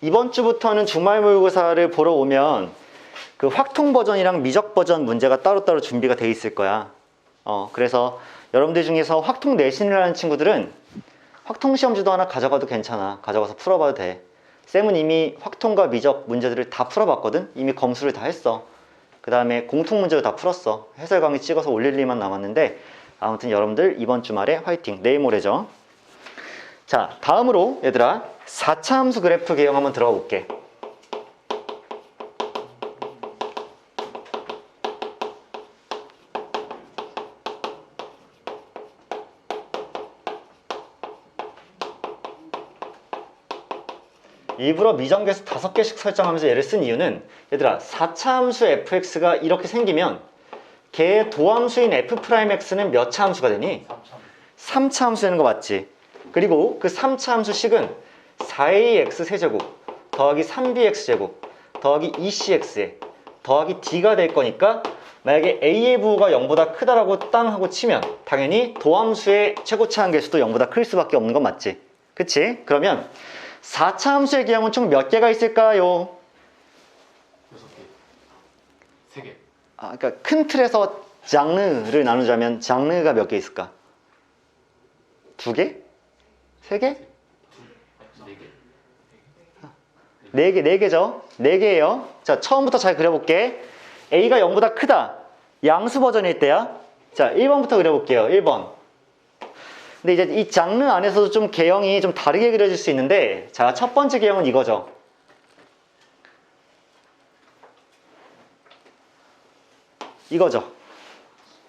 이번 주부터는 주말 모의고사를 보러 오면 그 확통 버전이랑 미적 버전 문제가 따로따로 준비가 돼 있을 거야. 그래서 여러분들 중에서 확통 내신을 하는 친구들은 확통 시험지도 하나 가져가도 괜찮아. 가져가서 풀어봐도 돼. 쌤은 이미 확통과 미적 문제들을 다 풀어봤거든. 이미 검수를 다 했어. 그 다음에 공통 문제도 다 풀었어. 해설 강의 찍어서 올릴 일만 남았는데 아무튼 여러분들 이번 주말에 화이팅. 내일 모레죠. 자, 다음으로 얘들아 4차 함수 그래프 개형 한번 들어가 볼게. 일부러 미정계수 5개씩 설정하면서 얘를 쓴 이유는 얘들아 4차 함수 fx가 이렇게 생기면 걔의 도함수인 f'x는 몇 차 함수가 되니? 3차 함수 되는 거 맞지? 그리고 그 3차 함수식은 4ax 세제곱 더하기 3bx제곱 더하기 2cx에 더하기 d가 될 거니까 만약에 a의 부호가 0보다 크다라고 땅 하고 치면 당연히 도함수의 최고차 한계수도 0보다 클 수밖에 없는 건 맞지? 그치? 그러면 4차 함수의 기형은 총 몇 개가 있을까요? 6개. 3개. 그러니까 큰 틀에서 장르를 나누자면 장르가 몇 개 있을까? 2개? 3개? 4개. 4개죠? 4개예요. 자, 처음부터 잘 그려볼게. A가 0보다 크다. 양수 버전일 때야. 자, 1번부터 그려볼게요. 1번. 근데 이제 이 장르 안에서도 좀 개형이 좀 다르게 그려질 수 있는데, 자, 첫 번째 개형은 이거죠. 이거죠.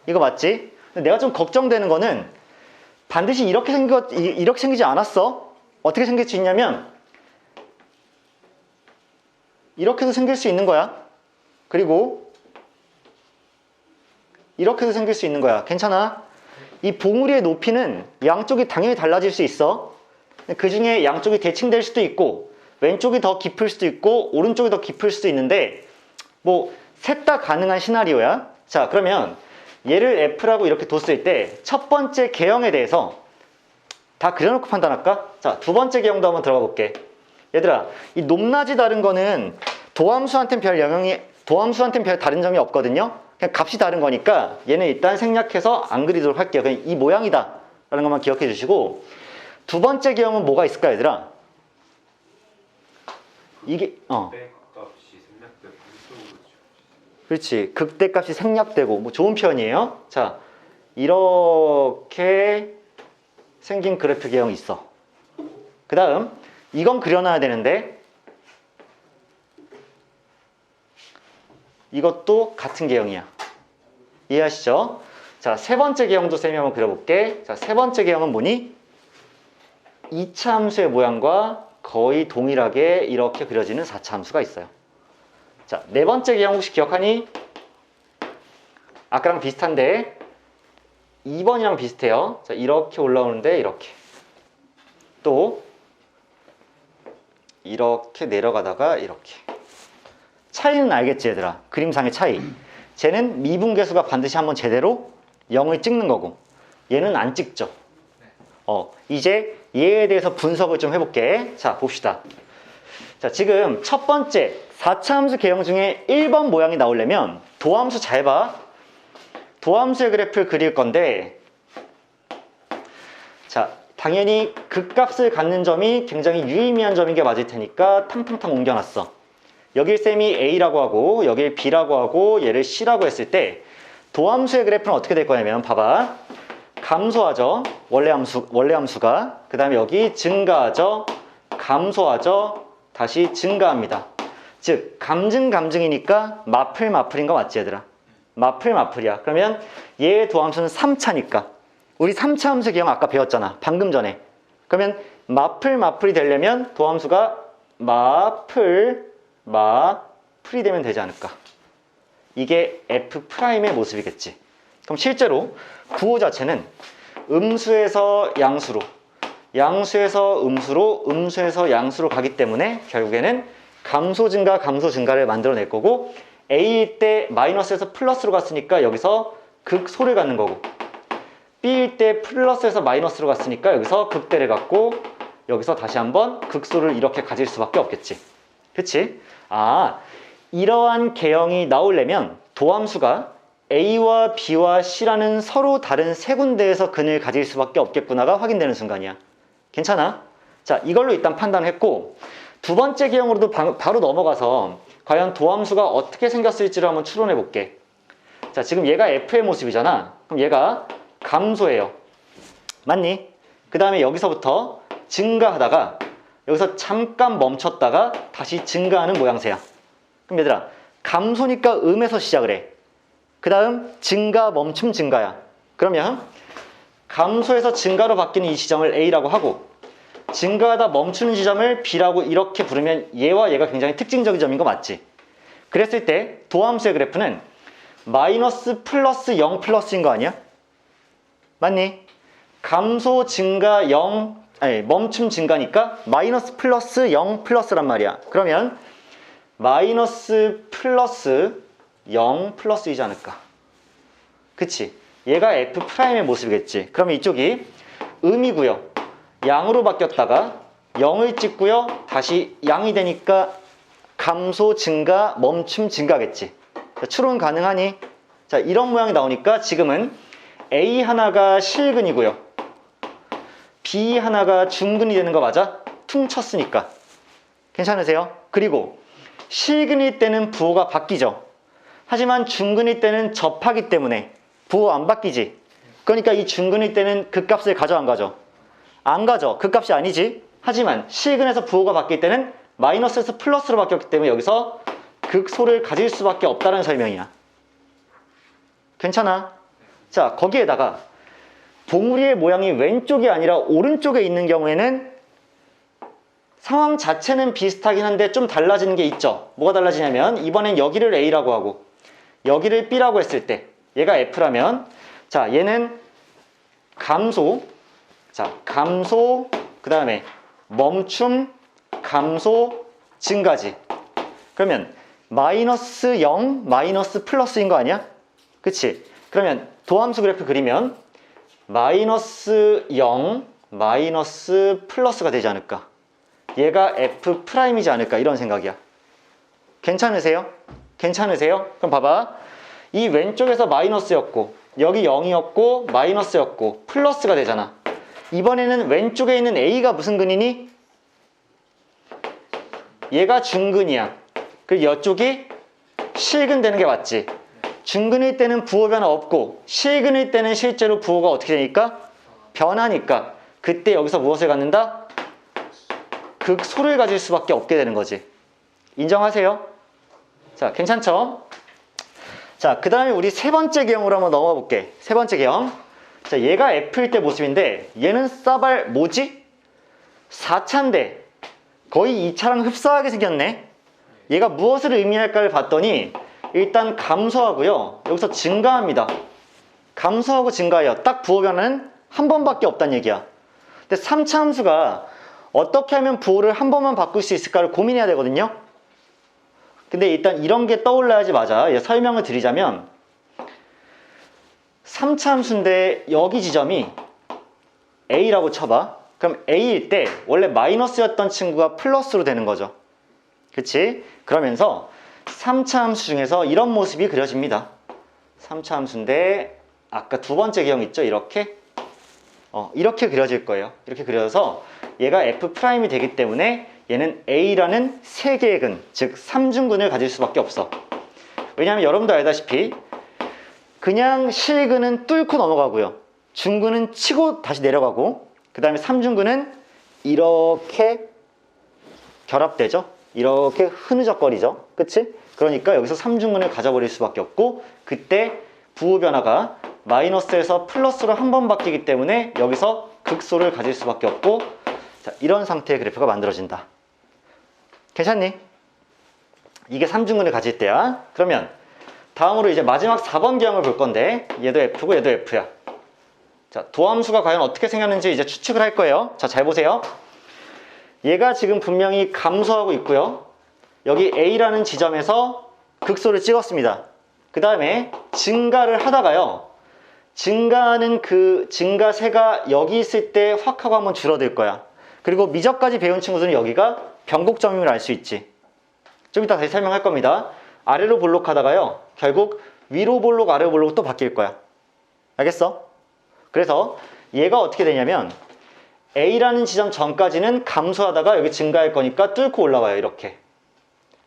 이거 맞지? 근데 내가 좀 걱정되는 거는 반드시 이렇게 생기지 않았어. 어떻게 생길 수 있냐면 이렇게도 생길 수 있는 거야. 그리고 이렇게도 생길 수 있는 거야. 괜찮아? 이 봉우리의 높이는 양쪽이 당연히 달라질 수 있어. 그 중에 양쪽이 대칭될 수도 있고 왼쪽이 더 깊을 수도 있고 오른쪽이 더 깊을 수도 있는데 뭐 셋 다 가능한 시나리오야. 자, 그러면 얘를 F라고 이렇게 뒀을 때 첫 번째 개형에 대해서 다 그려놓고 판단할까? 자, 두 번째 개형도 한번 들어가 볼게. 얘들아, 이 높낮이 다른 거는 도함수한테는 별 다른 점이 없거든요. 그냥 값이 다른 거니까 얘는 일단 생략해서 안 그리도록 할게요. 그냥 이 모양이다 라는 것만 기억해 주시고, 두 번째 개형은 뭐가 있을까 얘들아? 이게 극대값이 생략되고 이쪽으로 그렇지, 극대값이 생략되고 뭐 좋은 표현이에요. 자, 이렇게 생긴 그래프 개형이 있어. 그 다음 이건 그려놔야 되는데 이것도 같은 개형이야. 이해하시죠? 자, 세 번째 개형도 쌤이 한번 그려볼게. 자, 세 번째 개형은 뭐니? 2차 함수의 모양과 거의 동일하게 이렇게 그려지는 4차 함수가 있어요. 자, 네 번째 개형 혹시 기억하니? 아까랑 비슷한데 2번이랑 비슷해요. 자, 이렇게 올라오는데 이렇게 또 이렇게 내려가다가 이렇게. 차이는 알겠지 얘들아? 그림상의 차이. 쟤는 미분계수가 반드시 한번 제대로 0을 찍는 거고 얘는 안 찍죠. 이제 얘에 대해서 분석을 좀 해볼게. 자, 봅시다. 자, 지금 첫 번째 4차 함수 개형 중에 1번 모양이 나오려면 도함수 잘 봐. 도함수의 그래프를 그릴 건데, 자, 당연히 극값을 갖는 점이 굉장히 유의미한 점인 게 맞을 테니까 탕탕탕 옮겨놨어. 여길 쌤이 A라고 하고 여길 B라고 하고 얘를 C라고 했을 때 도함수의 그래프는 어떻게 될 거냐면 봐봐. 감소하죠. 원래 함수가. 그 다음에 여기 증가하죠. 감소하죠. 다시 증가합니다. 즉 감증이니까 마플인 거 맞지 얘들아? 마플이야. 그러면 얘의 도함수는 3차니까 우리 3차 함수 기억 아까 배웠잖아. 방금 전에. 그러면 마플이 되려면 도함수가 마플이 되면 되지 않을까? 이게 F'의 모습이겠지. 그럼 실제로 부호 자체는 음수에서 양수로, 양수에서 음수로, 음수에서 양수로 가기 때문에 결국에는 감소 증가를 만들어낼 거고, A일 때 마이너스에서 플러스로 갔으니까 여기서 극소를 갖는 거고, B일 때 플러스에서 마이너스로 갔으니까 여기서 극대를 갖고, 여기서 다시 한번 극소를 이렇게 가질 수밖에 없겠지. 그치? 이러한 개형이 나오려면 도함수가 A와 B와 C라는 서로 다른 세 군데에서 근을 가질 수밖에 없겠구나가 확인되는 순간이야. 괜찮아? 자, 이걸로 일단 판단했고, 두 번째 개형으로도 바로 넘어가서 과연 도함수가 어떻게 생겼을지를 한번 추론해 볼게. 자, 지금 얘가 F의 모습이잖아. 그럼 얘가 감소해요. 맞니? 그 다음에 여기서부터 증가하다가 여기서 잠깐 멈췄다가 다시 증가하는 모양새야. 그럼 얘들아, 감소니까 음에서 시작을 해. 그 다음 증가, 멈춤, 증가야. 그러면 감소에서 증가로 바뀌는 이 지점을 A라고 하고, 증가하다 멈추는 지점을 B라고 이렇게 부르면 얘와 얘가 굉장히 특징적인 점인 거 맞지? 그랬을 때 도함수의 그래프는 마이너스 플러스 0 플러스인 거 아니야? 맞니? 감소 증가 0, 멈춤 증가니까 마이너스 플러스 0 플러스란 말이야. 그러면 마이너스 플러스 0 플러스이지 않을까? 그치? 얘가 F'의 모습이겠지. 그러면 이쪽이 음이고요. 양으로 바뀌었다가 0을 찍고요. 다시 양이 되니까 감소 증가, 멈춤 증가겠지. 자, 추론 가능하니? 자, 이런 모양이 나오니까 지금은 A 하나가 실근이고요. B 하나가 중근이 되는 거 맞아? 퉁쳤으니까. 괜찮으세요? 그리고 실근일 때는 부호가 바뀌죠. 하지만 중근일 때는 접하기 때문에 부호 안 바뀌지. 그러니까 이 중근일 때는 극값을 가져 안 가져? 안 가져. 극값이 아니지. 하지만 실근에서 부호가 바뀔 때는 마이너스에서 플러스로 바뀌었기 때문에 여기서 극소를 가질 수밖에 없다는 설명이야. 괜찮아? 자, 거기에다가 봉우리의 모양이 왼쪽이 아니라 오른쪽에 있는 경우에는 상황 자체는 비슷하긴 한데 좀 달라지는 게 있죠. 뭐가 달라지냐면 이번엔 여기를 A라고 하고 여기를 B라고 했을 때 얘가 F라면, 자, 얘는 감소, 자, 감소, 그 다음에 멈춤, 감소, 증가지. 그러면 마이너스 0, 마이너스 플러스인 거 아니야? 그치? 그러면 도함수 그래프 그리면 마이너스 0, 마이너스 플러스가 되지 않을까? 얘가 F'이지 않을까? 이런 생각이야. 괜찮으세요? 괜찮으세요? 그럼 봐봐. 이 왼쪽에서 마이너스였고 여기 0이었고 마이너스였고 플러스가 되잖아. 이번에는 왼쪽에 있는 A가 무슨 근이니? 얘가 중근이야. 그리고 이쪽이 실근 되는 게 맞지? 중근일 때는 부호 변화 없고 실근일 때는 실제로 부호가 어떻게 되니까? 변하니까 그때 여기서 무엇을 갖는다? 극소를 가질 수밖에 없게 되는 거지. 인정하세요? 자, 괜찮죠? 자, 그 다음에 우리 세 번째 개형으로 한번 넘어가 볼게. 세 번째 개형. 자, 얘가 F일 때 모습인데 얘는 싸발 뭐지? 4차인데 거의 2차랑 흡사하게 생겼네. 얘가 무엇을 의미할까를 봤더니 일단 감소하고요. 여기서 증가합니다. 감소하고 증가해요. 딱 부호 변화는 한 번밖에 없다는 얘기야. 근데 3차 함수가 어떻게 하면 부호를 한 번만 바꿀 수 있을까를 고민해야 되거든요. 근데 일단 이런 게 떠올라야지 맞아. 설명을 드리자면 3차 함수인데 여기 지점이 A라고 쳐봐. 그럼 A일 때 원래 마이너스였던 친구가 플러스로 되는 거죠. 그치? 그러면서 3차 함수 중에서 이런 모습이 그려집니다. 3차 함수인데 아까 두 번째 개형 있죠? 이렇게 이렇게 그려질 거예요. 이렇게 그려져서 얘가 F'이 되기 때문에 얘는 A라는 세 개의 근, 즉 3중근을 가질 수밖에 없어. 왜냐하면 여러분도 알다시피 그냥 실근은 뚫고 넘어가고요. 중근은 치고 다시 내려가고, 그 다음에 삼중근은 이렇게 결합되죠. 이렇게 흐느적거리죠. 그치? 그러니까 여기서 삼중근을 가져버릴 수밖에 없고, 그때 부호 변화가 마이너스에서 플러스로 한 번 바뀌기 때문에 여기서 극소를 가질 수밖에 없고, 자, 이런 상태의 그래프가 만들어진다. 괜찮니? 이게 삼중근을 가질 때야. 그러면 다음으로 이제 마지막 4번 기형을 볼 건데, 얘도 F고 얘도 F야. 자, 도함수가 과연 어떻게 생겼는지 이제 추측을 할 거예요. 자, 잘 보세요. 얘가 지금 분명히 감소하고 있고요. 여기 A라는 지점에서 극소를 찍었습니다. 그 다음에 증가를 하다가요. 증가하는 그 증가세가 여기 있을 때 확 하고 한번 줄어들 거야. 그리고 미적까지 배운 친구들은 여기가 변곡점임을 알 수 있지. 좀 이따 다시 설명할 겁니다. 아래로 볼록하다가요. 결국 위로 볼록 아래로 볼록 또 바뀔 거야. 알겠어? 그래서 얘가 어떻게 되냐면 A라는 지점 전까지는 감소하다가 여기 증가할 거니까 뚫고 올라와요. 이렇게.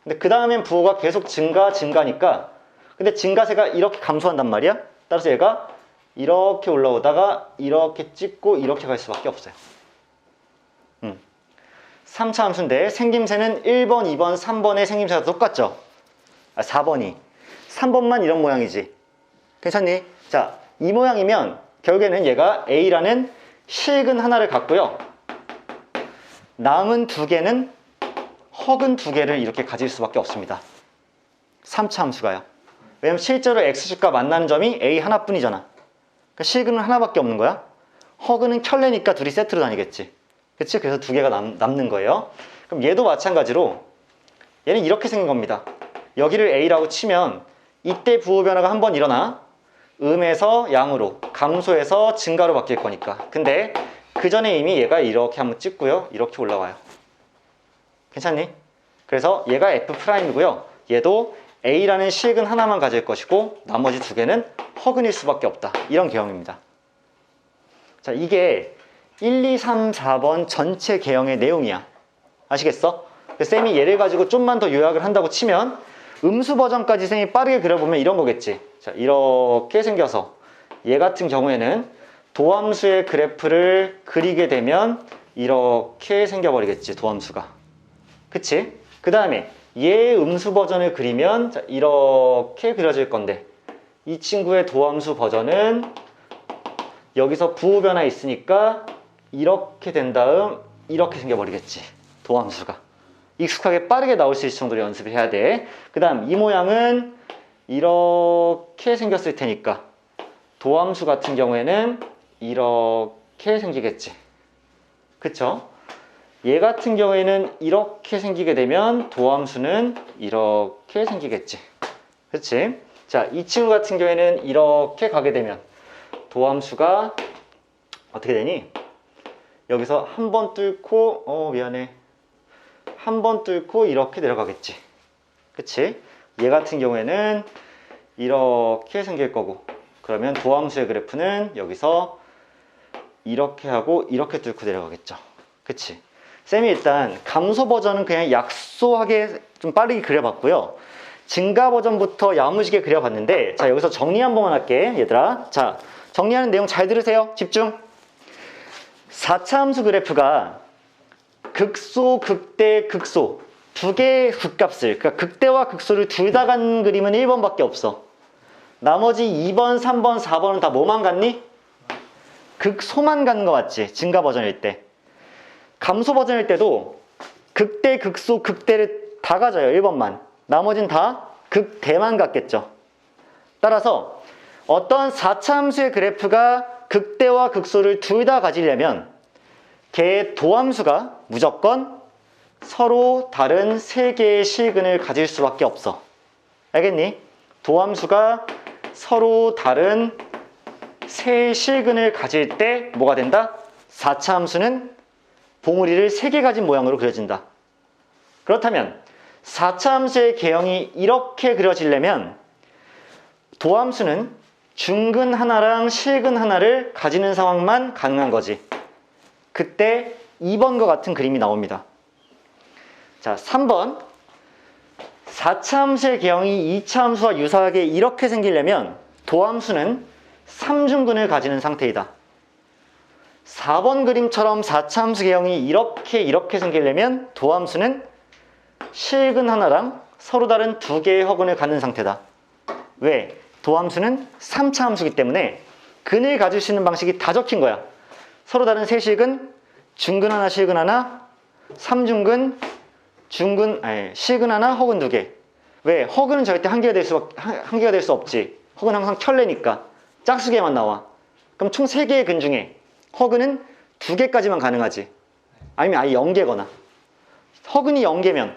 근데 그 다음엔 부호가 계속 증가니까, 근데 증가세가 이렇게 감소한단 말이야. 따라서 얘가 이렇게 올라오다가 이렇게 찍고 이렇게 갈 수밖에 없어요. 3차 함수인데 생김새는 1번, 2번, 3번의 생김새가 똑같죠? 4번이. 3번만 이런 모양이지. 괜찮니? 자, 이 모양이면 결국에는 얘가 A라는 실근 하나를 갖고요. 남은 두 개는 허근 두 개를 이렇게 가질 수밖에 없습니다. 3차 함수가요. 왜냐면 실제로 X축과 만나는 점이 A 하나뿐이잖아. 그러니까 실근은 하나밖에 없는 거야. 허근은 켤레니까 둘이 세트로 다니겠지. 그치? 그래서 두 개가 남는 거예요. 그럼 얘도 마찬가지로 얘는 이렇게 생긴 겁니다. 여기를 A라고 치면 이때 부호 변화가 한번 일어나 음에서 양으로, 감소해서 증가로 바뀔 거니까. 근데 그 전에 이미 얘가 이렇게 한번 찍고요. 이렇게 올라와요. 괜찮니? 그래서 얘가 F'이고요. 얘도 A라는 실근 하나만 가질 것이고 나머지 두 개는 허근일 수밖에 없다. 이런 개형입니다. 자, 이게 1, 2, 3, 4번 전체 개형의 내용이야. 아시겠어? 쌤이 얘를 가지고 좀만 더 요약을 한다고 치면 음수 버전까지 쌤이 빠르게 그려보면 이런 거겠지. 자, 이렇게 생겨서 얘 같은 경우에는 도함수의 그래프를 그리게 되면 이렇게 생겨버리겠지. 도함수가. 그치? 그 다음에 얘 음수 버전을 그리면 자, 이렇게 그려질 건데 이 친구의 도함수 버전은 여기서 부호 변화 있으니까 이렇게 된 다음 이렇게 생겨버리겠지. 도함수가. 익숙하게 빠르게 나올 수 있을 정도로 연습을 해야 돼. 그 다음 이 모양은 이렇게 생겼을 테니까 도함수 같은 경우에는 이렇게 생기겠지. 그쵸? 얘 같은 경우에는 이렇게 생기게 되면 도함수는 이렇게 생기겠지. 그치? 자, 이 친구 같은 경우에는 이렇게 가게 되면 도함수가 어떻게 되니? 여기서 한 번 뚫고 한 번 뚫고 이렇게 내려가겠지. 그치? 얘 같은 경우에는 이렇게 생길 거고, 그러면 도함수의 그래프는 여기서 이렇게 하고 이렇게 뚫고 내려가겠죠. 그치? 쌤이 일단 감소 버전은 그냥 약소하게 좀 빠르게 그려봤고요. 증가 버전부터 야무지게 그려봤는데, 자, 여기서 정리 한 번만 할게, 얘들아. 자, 정리하는 내용 잘 들으세요. 집중. 4차 함수 그래프가 극소, 극대, 극소 두 개의 극값을, 그러니까 극대와 극소를 둘 다 간 그림은 1번밖에 없어. 나머지 2번, 3번, 4번은 다 뭐만 갔니? 극소만 가는 거 맞지? 증가 버전일 때. 감소 버전일 때도 극대, 극소, 극대를 다 가져요. 1번만. 나머지는 다 극대만 갔겠죠. 따라서 어떤 4차 함수의 그래프가 극대와 극소를 둘 다 가지려면 걔의 도함수가 무조건 서로 다른 세 개의 실근을 가질 수밖에 없어. 알겠니? 도함수가 서로 다른 세 실근을 가질 때 뭐가 된다? 4차 함수는 봉우리를 3개 가진 모양으로 그려진다. 그렇다면 4차 함수의 개형이 이렇게 그려지려면 도함수는 중근 하나랑 실근 하나를 가지는 상황만 가능한 거지. 그때 2번과 같은 그림이 나옵니다. 자, 3번. 4차 함수의 개형이 2차 함수와 유사하게 이렇게 생기려면 도함수는 3중근을 가지는 상태이다. 4번 그림처럼 4차 함수 개형이 이렇게 생기려면 도함수는 실근 하나랑 서로 다른 두 개의 허근을 갖는 상태다. 왜? 도함수는 3차 함수이기 때문에 근을 가질 수 있는 방식이 다 적힌 거야. 서로 다른 세실근, 중근 하나, 실근 하나, 3중근, 실근 하나, 허근 두 개. 왜? 허근은 절대 한 개가 될 수 없지. 허근은 항상 켤레니까. 짝수개만 나와. 그럼 총 3개의 근 중에 허근은 2개까지만 가능하지. 아니면 아예 0개거나. 허근이 0개면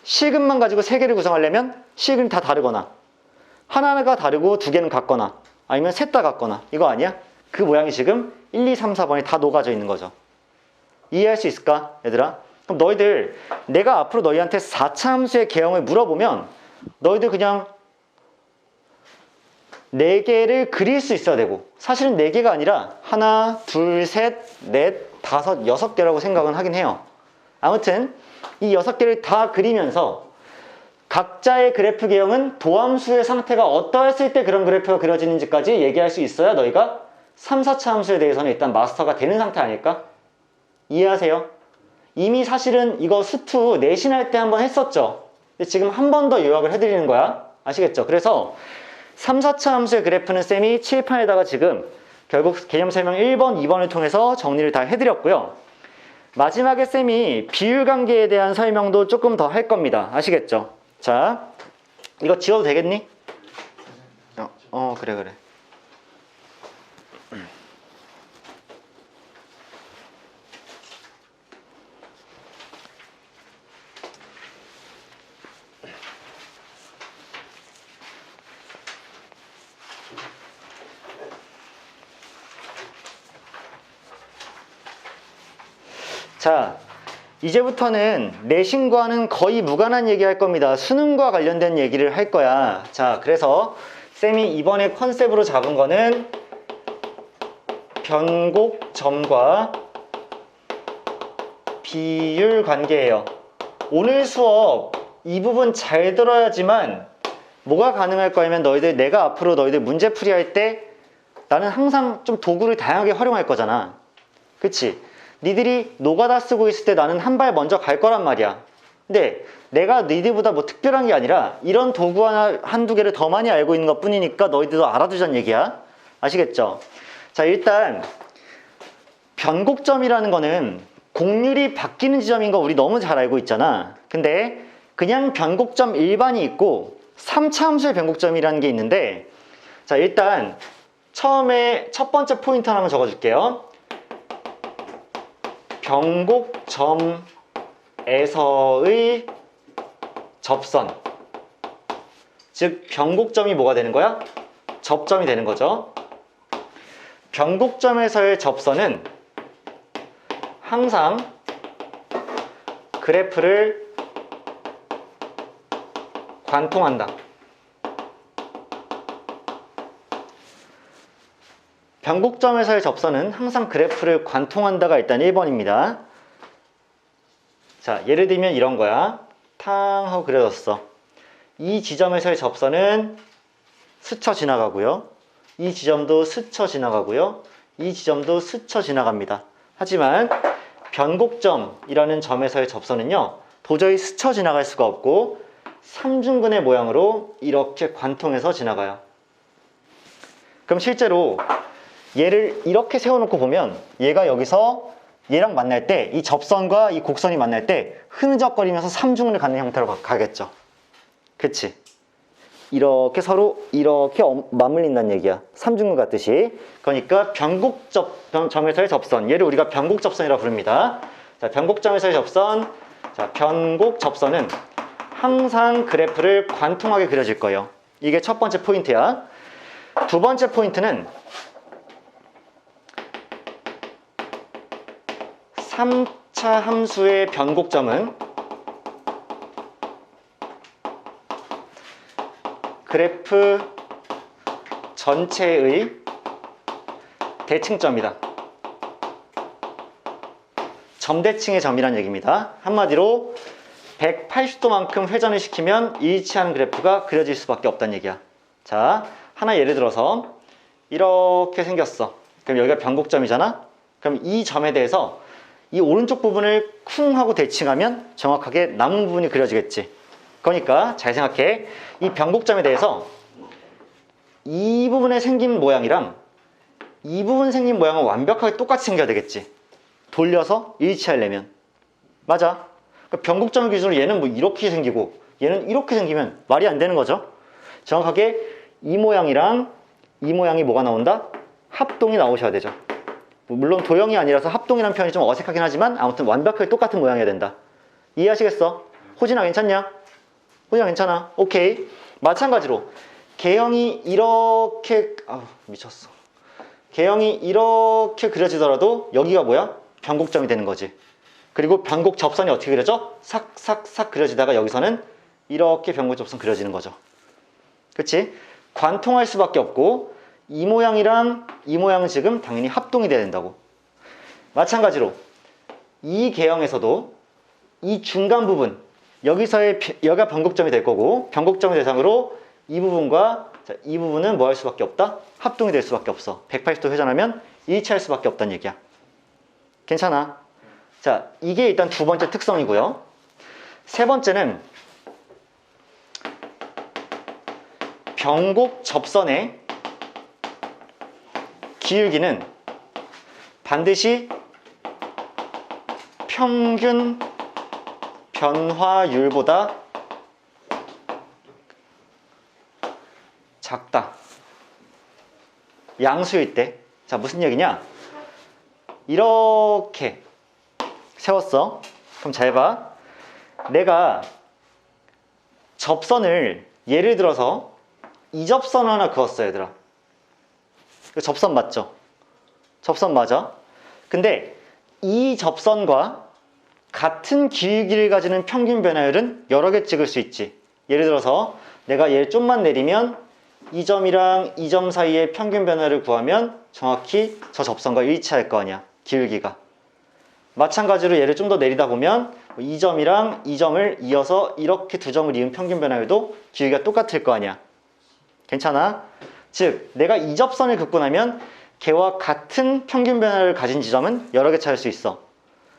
실근만 가지고 3개를 구성하려면 실근이 다 다르거나 하나가 다르고 2개는 같거나 아니면 셋 다 같거나 이거 아니야? 그 모양이 지금 1, 2, 3, 4번에 다 녹아져 있는 거죠. 이해할 수 있을까? 얘들아? 그럼 너희들 내가 앞으로 너희한테 4차 함수의 개형을 물어보면 너희들 그냥 4개를 그릴 수 있어야 되고 사실은 4개가 아니라 하나, 둘, 셋, 넷, 다섯, 6개라고 생각은 하긴 해요. 아무튼 이 6개를 다 그리면서 각자의 그래프 개형은 도함수의 상태가 어떠했을 때 그런 그래프가 그려지는지까지 얘기할 수 있어야 너희가 3, 4차 함수에 대해서는 일단 마스터가 되는 상태 아닐까? 이해하세요? 이미 사실은 이거 수투 내신할 때 한번 했었죠. 근데 지금 한 번 더 요약을 해드리는 거야. 아시겠죠? 그래서 3, 4차 함수의 그래프는 쌤이 칠판에다가 지금 결국 개념 설명 1번, 2번을 통해서 정리를 다 해드렸고요. 마지막에 쌤이 비율관계에 대한 설명도 조금 더 할 겁니다. 아시겠죠? 자, 이거 지워도 되겠니? 그래. 자, 이제부터는 내신과는 거의 무관한 얘기 할 겁니다. 수능과 관련된 얘기를 할 거야. 자, 그래서 쌤이 이번에 컨셉으로 잡은 거는 변곡점과 비율 관계예요. 오늘 수업 이 부분 잘 들어야지만 뭐가 가능할 거냐면 내가 앞으로 너희들 문제풀이 할 때 나는 항상 좀 도구를 다양하게 활용할 거잖아. 그치? 니들이 노가다 쓰고 있을 때 나는 한 발 먼저 갈 거란 말이야. 근데 내가 니들보다 뭐 특별한 게 아니라 이런 도구 하나 한두 개를 더 많이 알고 있는 것 뿐이니까 너희들도 알아두자는 얘기야. 아시겠죠? 자, 일단 변곡점이라는 거는 곡률이 바뀌는 지점인 거 우리 너무 잘 알고 있잖아. 근데 그냥 변곡점 일반이 있고 3차 함수의 변곡점이라는 게 있는데, 자, 일단 처음에 첫 번째 포인트 하나만 적어줄게요. 변곡점에서의 접선, 즉 변곡점이 뭐가 되는 거야? 접점이 되는 거죠. 변곡점에서의 접선은 항상 그래프를 관통한다. 변곡점에서의 접선은 항상 그래프를 관통한다가 일단 1번입니다. 자, 예를 들면 이런 거야. 탕 하고 그려졌어. 이 지점에서의 접선은 스쳐 지나가고요. 이 지점도 스쳐 지나가고요. 이 지점도 스쳐 지나갑니다. 하지만 변곡점이라는 점에서의 접선은요, 도저히 스쳐 지나갈 수가 없고 3중근의 모양으로 이렇게 관통해서 지나가요. 그럼 실제로 얘를 이렇게 세워놓고 보면 얘가 여기서 얘랑 만날 때 이 접선과 이 곡선이 만날 때 흐느적거리면서 3중근을 갖는 형태로 가겠죠. 그치? 이렇게 서로 이렇게 맞물린다는 얘기야. 3중근 같듯이. 그러니까 변곡점에서의 접선, 얘를 우리가 변곡접선이라고 부릅니다. 자, 변곡점에서의 접선. 자, 변곡접선은 항상 그래프를 관통하게 그려질 거예요. 이게 첫 번째 포인트야. 두 번째 포인트는 3차 함수의 변곡점은 그래프 전체의 대칭점이다. 점대칭의 점이란 얘기입니다. 한마디로 180도만큼 회전을 시키면 일치하는 그래프가 그려질 수밖에 없다는 얘기야. 자, 하나 예를 들어서 이렇게 생겼어. 그럼 여기가 변곡점이잖아. 그럼 이 점에 대해서 이 오른쪽 부분을 쿵 하고 대칭하면 정확하게 남은 부분이 그려지겠지. 그러니까 잘 생각해. 이 변곡점에 대해서 이 부분에 생긴 모양이랑 이 부분 생긴 모양은 완벽하게 똑같이 생겨야 되겠지. 돌려서 일치하려면. 맞아. 그러니까 변곡점을 기준으로 얘는 뭐 이렇게 생기고 얘는 이렇게 생기면 말이 안 되는 거죠. 정확하게 이 모양이랑 이 모양이 뭐가 나온다? 합동이 나오셔야 되죠. 물론 도형이 아니라서 합동이라는 표현이 좀 어색하긴 하지만 아무튼 완벽하게 똑같은 모양이어야 된다. 이해하시겠어? 호진아 괜찮냐? 호진아 괜찮아? 오케이. 마찬가지로 개형이 이렇게 미쳤어. 개형이 이렇게 그려지더라도 여기가 뭐야? 변곡점이 되는 거지. 그리고 변곡 접선이 어떻게 그려져? 삭삭삭 그려지다가 여기서는 이렇게 변곡 접선 그려지는 거죠. 그치? 관통할 수밖에 없고 이 모양이랑 이 모양은 지금 당연히 합동이 돼야 된다고. 마찬가지로 이 개형에서도 이 중간 부분 여기가 변곡점이 될 거고 변곡점을 대상으로 이 부분과 이 부분은 뭐 할 수밖에 없다? 합동이 될 수밖에 없어. 180도 회전하면 일치할 수밖에 없다는 얘기야. 괜찮아? 자, 이게 일단 두 번째 특성이고요. 세 번째는 변곡 접선의 기울기는 반드시 평균 변화율보다 작다. 양수일 때. 자, 무슨 얘기냐? 이렇게 세웠어. 그럼 잘 봐. 내가 접선을 예를 들어서 이 접선 하나 그었어, 얘들아. 이거 접선 맞죠? 접선 맞아. 근데 이 접선과 같은 기울기를 가지는 평균 변화율은 여러 개 찍을 수 있지. 예를 들어서 내가 얘를 좀만 내리면 이 점이랑 이 점 사이의 평균 변화를 구하면 정확히 저 접선과 일치할 거 아니야. 기울기가. 마찬가지로 얘를 좀 더 내리다 보면 이 점이랑 이 점을 이어서 이렇게 두 점을 이은 평균 변화율도 기울기가 똑같을 거 아니야. 괜찮아? 즉 내가 이 접선을 긋고 나면 걔와 같은 평균 변화를 가진 지점은 여러 개 찾을 수 있어.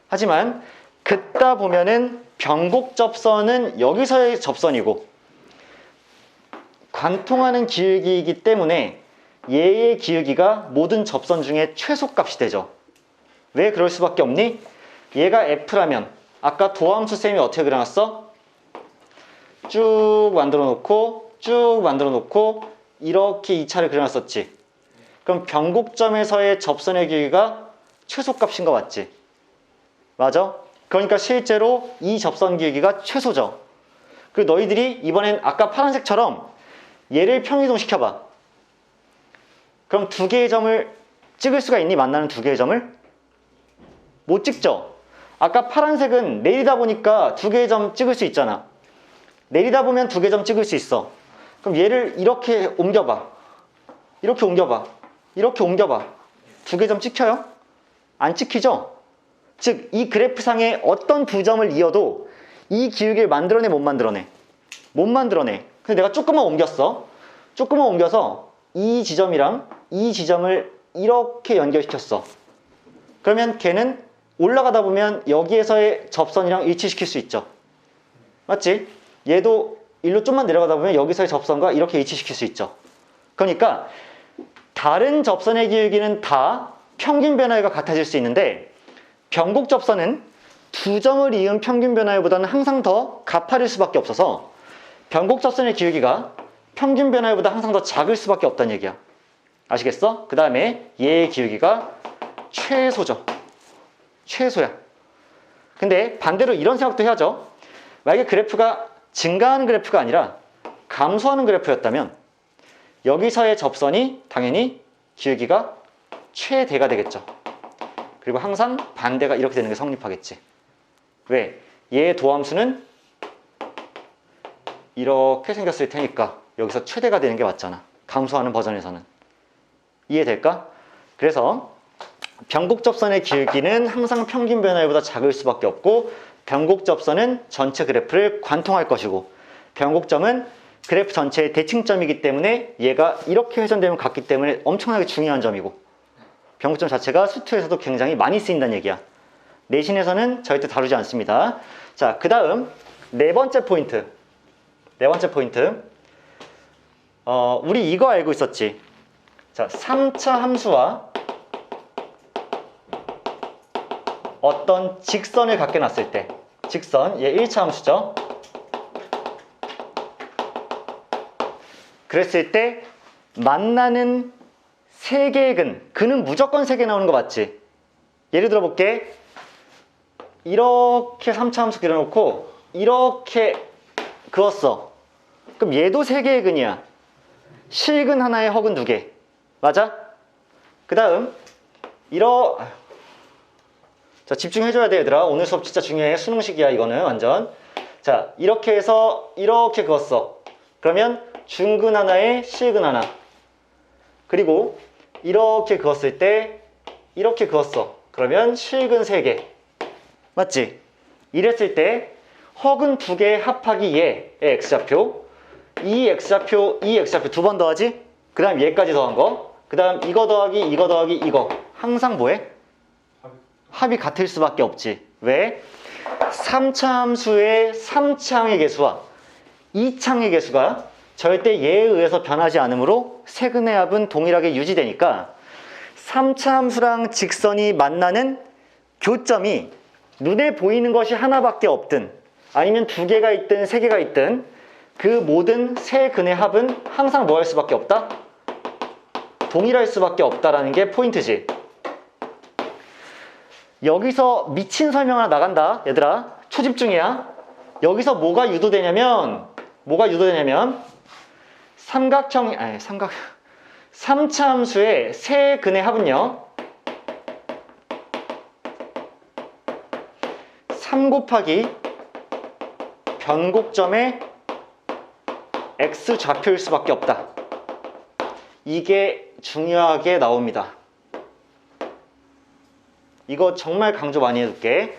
하지만 긋다 보면은 변곡 접선은 여기서의 접선이고 관통하는 기울기이기 때문에 얘의 기울기가 모든 접선 중에 최소값이 되죠. 왜 그럴 수밖에 없니? 얘가 F라면 아까 도함수 쌤이 어떻게 그려놨어? 쭉 만들어 놓고 쭉 만들어 놓고 이렇게 2차를 그려놨었지. 그럼 변곡점에서의 접선의 기울기가 최소값인 거 맞지? 맞아? 그러니까 실제로 이 접선 기울기가 최소죠. 그리고 너희들이 이번엔 아까 파란색처럼 얘를 평이동 시켜봐. 그럼 두 개의 점을 찍을 수가 있니? 만나는 두 개의 점을? 못 찍죠? 아까 파란색은 내리다 보니까 두 개의 점 찍을 수 있잖아. 내리다 보면 두 개의 점 찍을 수 있어. 그럼 얘를 이렇게 옮겨봐. 이렇게 옮겨봐. 이렇게 옮겨봐. 두 개의 점 찍혀요? 안 찍히죠? 즉, 이 그래프상에 어떤 두 점을 이어도 이 기울기를 만들어내, 못 만들어내? 못 만들어내. 근데 내가 조금만 옮겼어. 조금만 옮겨서 이 지점이랑 이 지점을 이렇게 연결시켰어. 그러면 걔는 올라가다 보면 여기에서의 접선이랑 일치시킬 수 있죠. 맞지? 얘도 일로 좀만 내려가다 보면 여기서의 접선과 이렇게 일치시킬 수 있죠. 그러니까 다른 접선의 기울기는 다 평균 변화율과 같아질 수 있는데 변곡 접선은 두 점을 이은 평균 변화율보다는 항상 더 가파를 수밖에 없어서 변곡 접선의 기울기가 평균 변화율보다 항상 더 작을 수밖에 없다는 얘기야. 아시겠어? 그 다음에 얘의 기울기가 최소죠. 최소야. 근데 반대로 이런 생각도 해야죠. 만약에 그래프가 증가하는 그래프가 아니라 감소하는 그래프였다면 여기서의 접선이 당연히 기울기가 최대가 되겠죠. 그리고 항상 반대가 이렇게 되는 게 성립하겠지. 왜? 얘의 도함수는 이렇게 생겼을 테니까 여기서 최대가 되는 게 맞잖아. 감소하는 버전에서는. 이해될까? 그래서 변곡 접선의 기울기는 항상 평균 변화율보다 작을 수밖에 없고 변곡 접선은 전체 그래프를 관통할 것이고 변곡점은 그래프 전체의 대칭점이기 때문에 얘가 이렇게 회전되면 같기 때문에 엄청나게 중요한 점이고 변곡점 자체가 수투에서도 굉장히 많이 쓰인다는 얘기야. 내신에서는 절대 다루지 않습니다. 자, 그 다음 네 번째 포인트. 우리 이거 알고 있었지. 자, 3차 함수와 어떤 직선을 갖게 놨을 때, 직선, 얘 1차 함수죠. 그랬을 때 만나는 세 개의 근은 무조건 3개 나오는 거 맞지? 예를 들어 볼게. 이렇게 3차 함수 그려놓고 이렇게 그었어. 그럼 얘도 3개의 근이야. 실근 하나에 허근 2개. 맞아? 그 다음 자, 집중해줘야 돼 얘들아. 오늘 수업 진짜 중요해. 수능식이야 이거는 완전. 자, 이렇게 해서 이렇게 그었어. 그러면 중근 하나에 실근 하나. 그리고 이렇게 그었을 때 이렇게 그었어. 그러면 실근 3개. 맞지? 이랬을 때 허근 2개 합하기 얘의 x좌표, 이 x좌표 2번 더하지? 그 다음 얘까지 더한 거. 그 다음 이거 더하기 이거 항상 뭐해? 합이 같을 수밖에 없지. 왜? 3차 함수의 3차항의 개수와 2차항의 개수가 절대 얘에 의해서 변하지 않으므로 세근의 합은 동일하게 유지되니까 3차 함수랑 직선이 만나는 교점이 눈에 보이는 것이 하나밖에 없든 아니면 2개가 있든 3개가 있든 그 모든 세 근의 합은 항상 뭐 할 수밖에 없다? 동일할 수밖에 없다라는 게 포인트지. 여기서 미친 설명 하나 나간다 얘들아. 초집중이야. 여기서 뭐가 유도되냐면 3차 함수의 세 근의 합은요 3 곱하기 변곡점의 x좌표일 수밖에 없다. 이게 중요하게 나옵니다. 이거 정말 강조 많이 해둘게.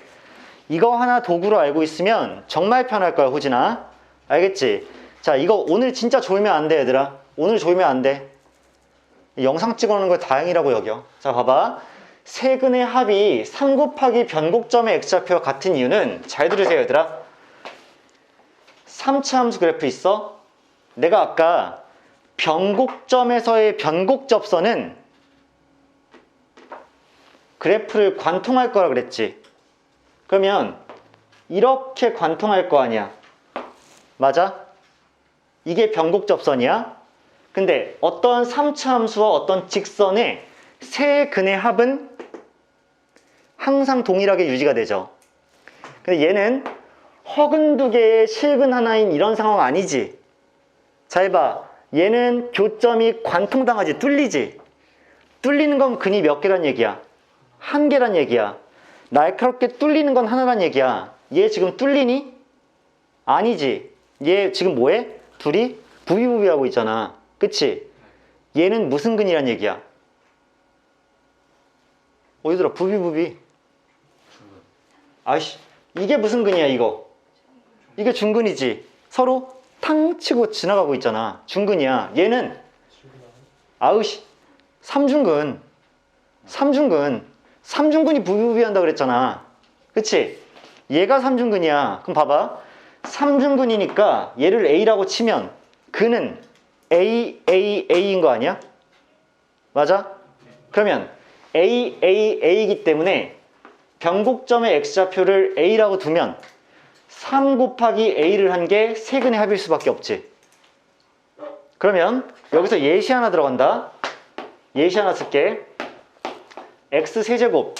이거 하나 도구로 알고 있으면 정말 편할 거야 호진아. 알겠지? 자, 이거 오늘 진짜 졸면 안 돼 얘들아. 오늘 졸면 안 돼. 영상 찍어놓는 걸 다행이라고 여겨. 자, 봐봐. 세근의 합이 3 곱하기 변곡점의 x좌표와 같은 이유는 잘 들으세요 얘들아. 3차 함수 그래프 있어? 내가 아까 변곡점에서의 변곡접선은 그래프를 관통할 거라 그랬지. 그러면 이렇게 관통할 거 아니야. 맞아? 이게 변곡접선이야. 근데 어떤 3차 함수와 어떤 직선의 세 근의 합은 항상 동일하게 유지가 되죠. 근데 얘는 허근 2개의 실근 하나인 이런 상황 아니지. 잘 봐. 얘는 교점이 관통당하지. 뚫리지. 뚫리는 건 근이 몇 개란 얘기야? 1개란 얘기야. 날카롭게 뚫리는 건 하나란 얘기야. 얘 지금 뚫리니? 아니지. 얘 지금 뭐해? 둘이 부비부비하고 있잖아. 그치? 얘는 무슨 근이란 얘기야? 얘들아 부비부비. 아이씨, 이게 무슨 근이야 이거? 이게 중근이지. 서로 탕 치고 지나가고 있잖아. 중근이야. 얘는 아우씨 3중근. 3중근이 부비부비한다 그랬잖아. 그치? 얘가 3중근이야. 그럼 봐봐. 3중근이니까 얘를 A라고 치면 근은 A인 거 아니야? 맞아? 그러면 A이기 때문에 변곡점의 x좌표를 A라고 두면 3 곱하기 A를 한 게 세근의 합일 수밖에 없지. 그러면 여기서 예시 하나 들어간다. 예시 하나 쓸게. x세제곱.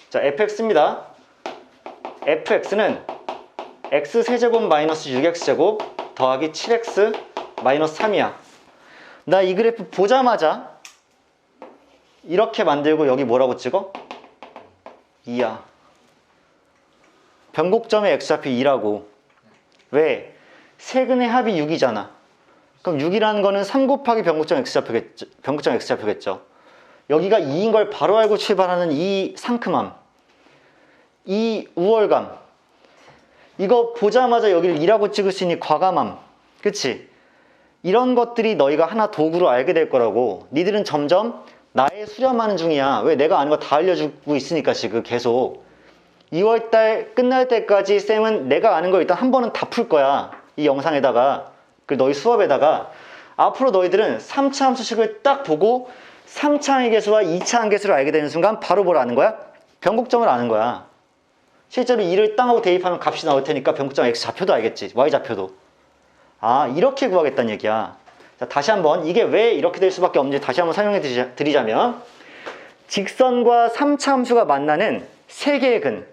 자, fx입니다. fx는 x세제곱 마이너스 6x제곱 더하기 7x 마이너스 3이야. 나 이 그래프 보자마자 이렇게 만들고 여기 뭐라고 찍어? 2야. 변곡점의 x좌표 2라고. 왜? 세근의 합이 6이잖아. 그럼 6이라는 거는 3 곱하기 변곡점 x좌표겠죠. 여기가 2인 걸 바로 알고 출발하는 이 상큼함, 이 우월감, 이거 보자마자 여기를 2라고 찍을 수 있는 과감함. 그치? 이런 것들이 너희가 하나 도구로 알게 될 거라고. 니들은 점점 나의 수렴하는 중이야. 왜? 내가 아는 거 다 알려주고 있으니까 지금 계속. 2월달 끝날 때까지 쌤은 내가 아는 거 일단 한 번은 다 풀 거야. 이 영상에다가, 그리고 너희 수업에다가. 앞으로 너희들은 3차 함수식을 딱 보고 3차 항계수와 2차 항계수를 알게 되는 순간 바로 뭘 아는 거야? 변곡점을 아는 거야. 실제로 2를 땅 하고 대입하면 값이 나올 테니까 변곡점 x 좌표도 알겠지. y 좌표도. 아, 이렇게 구하겠다는 얘기야. 자, 다시 한번 이게 왜 이렇게 될 수밖에 없는지 다시 한번 설명해 드리자면, 직선과 3차 함수가 만나는 세 개의 근,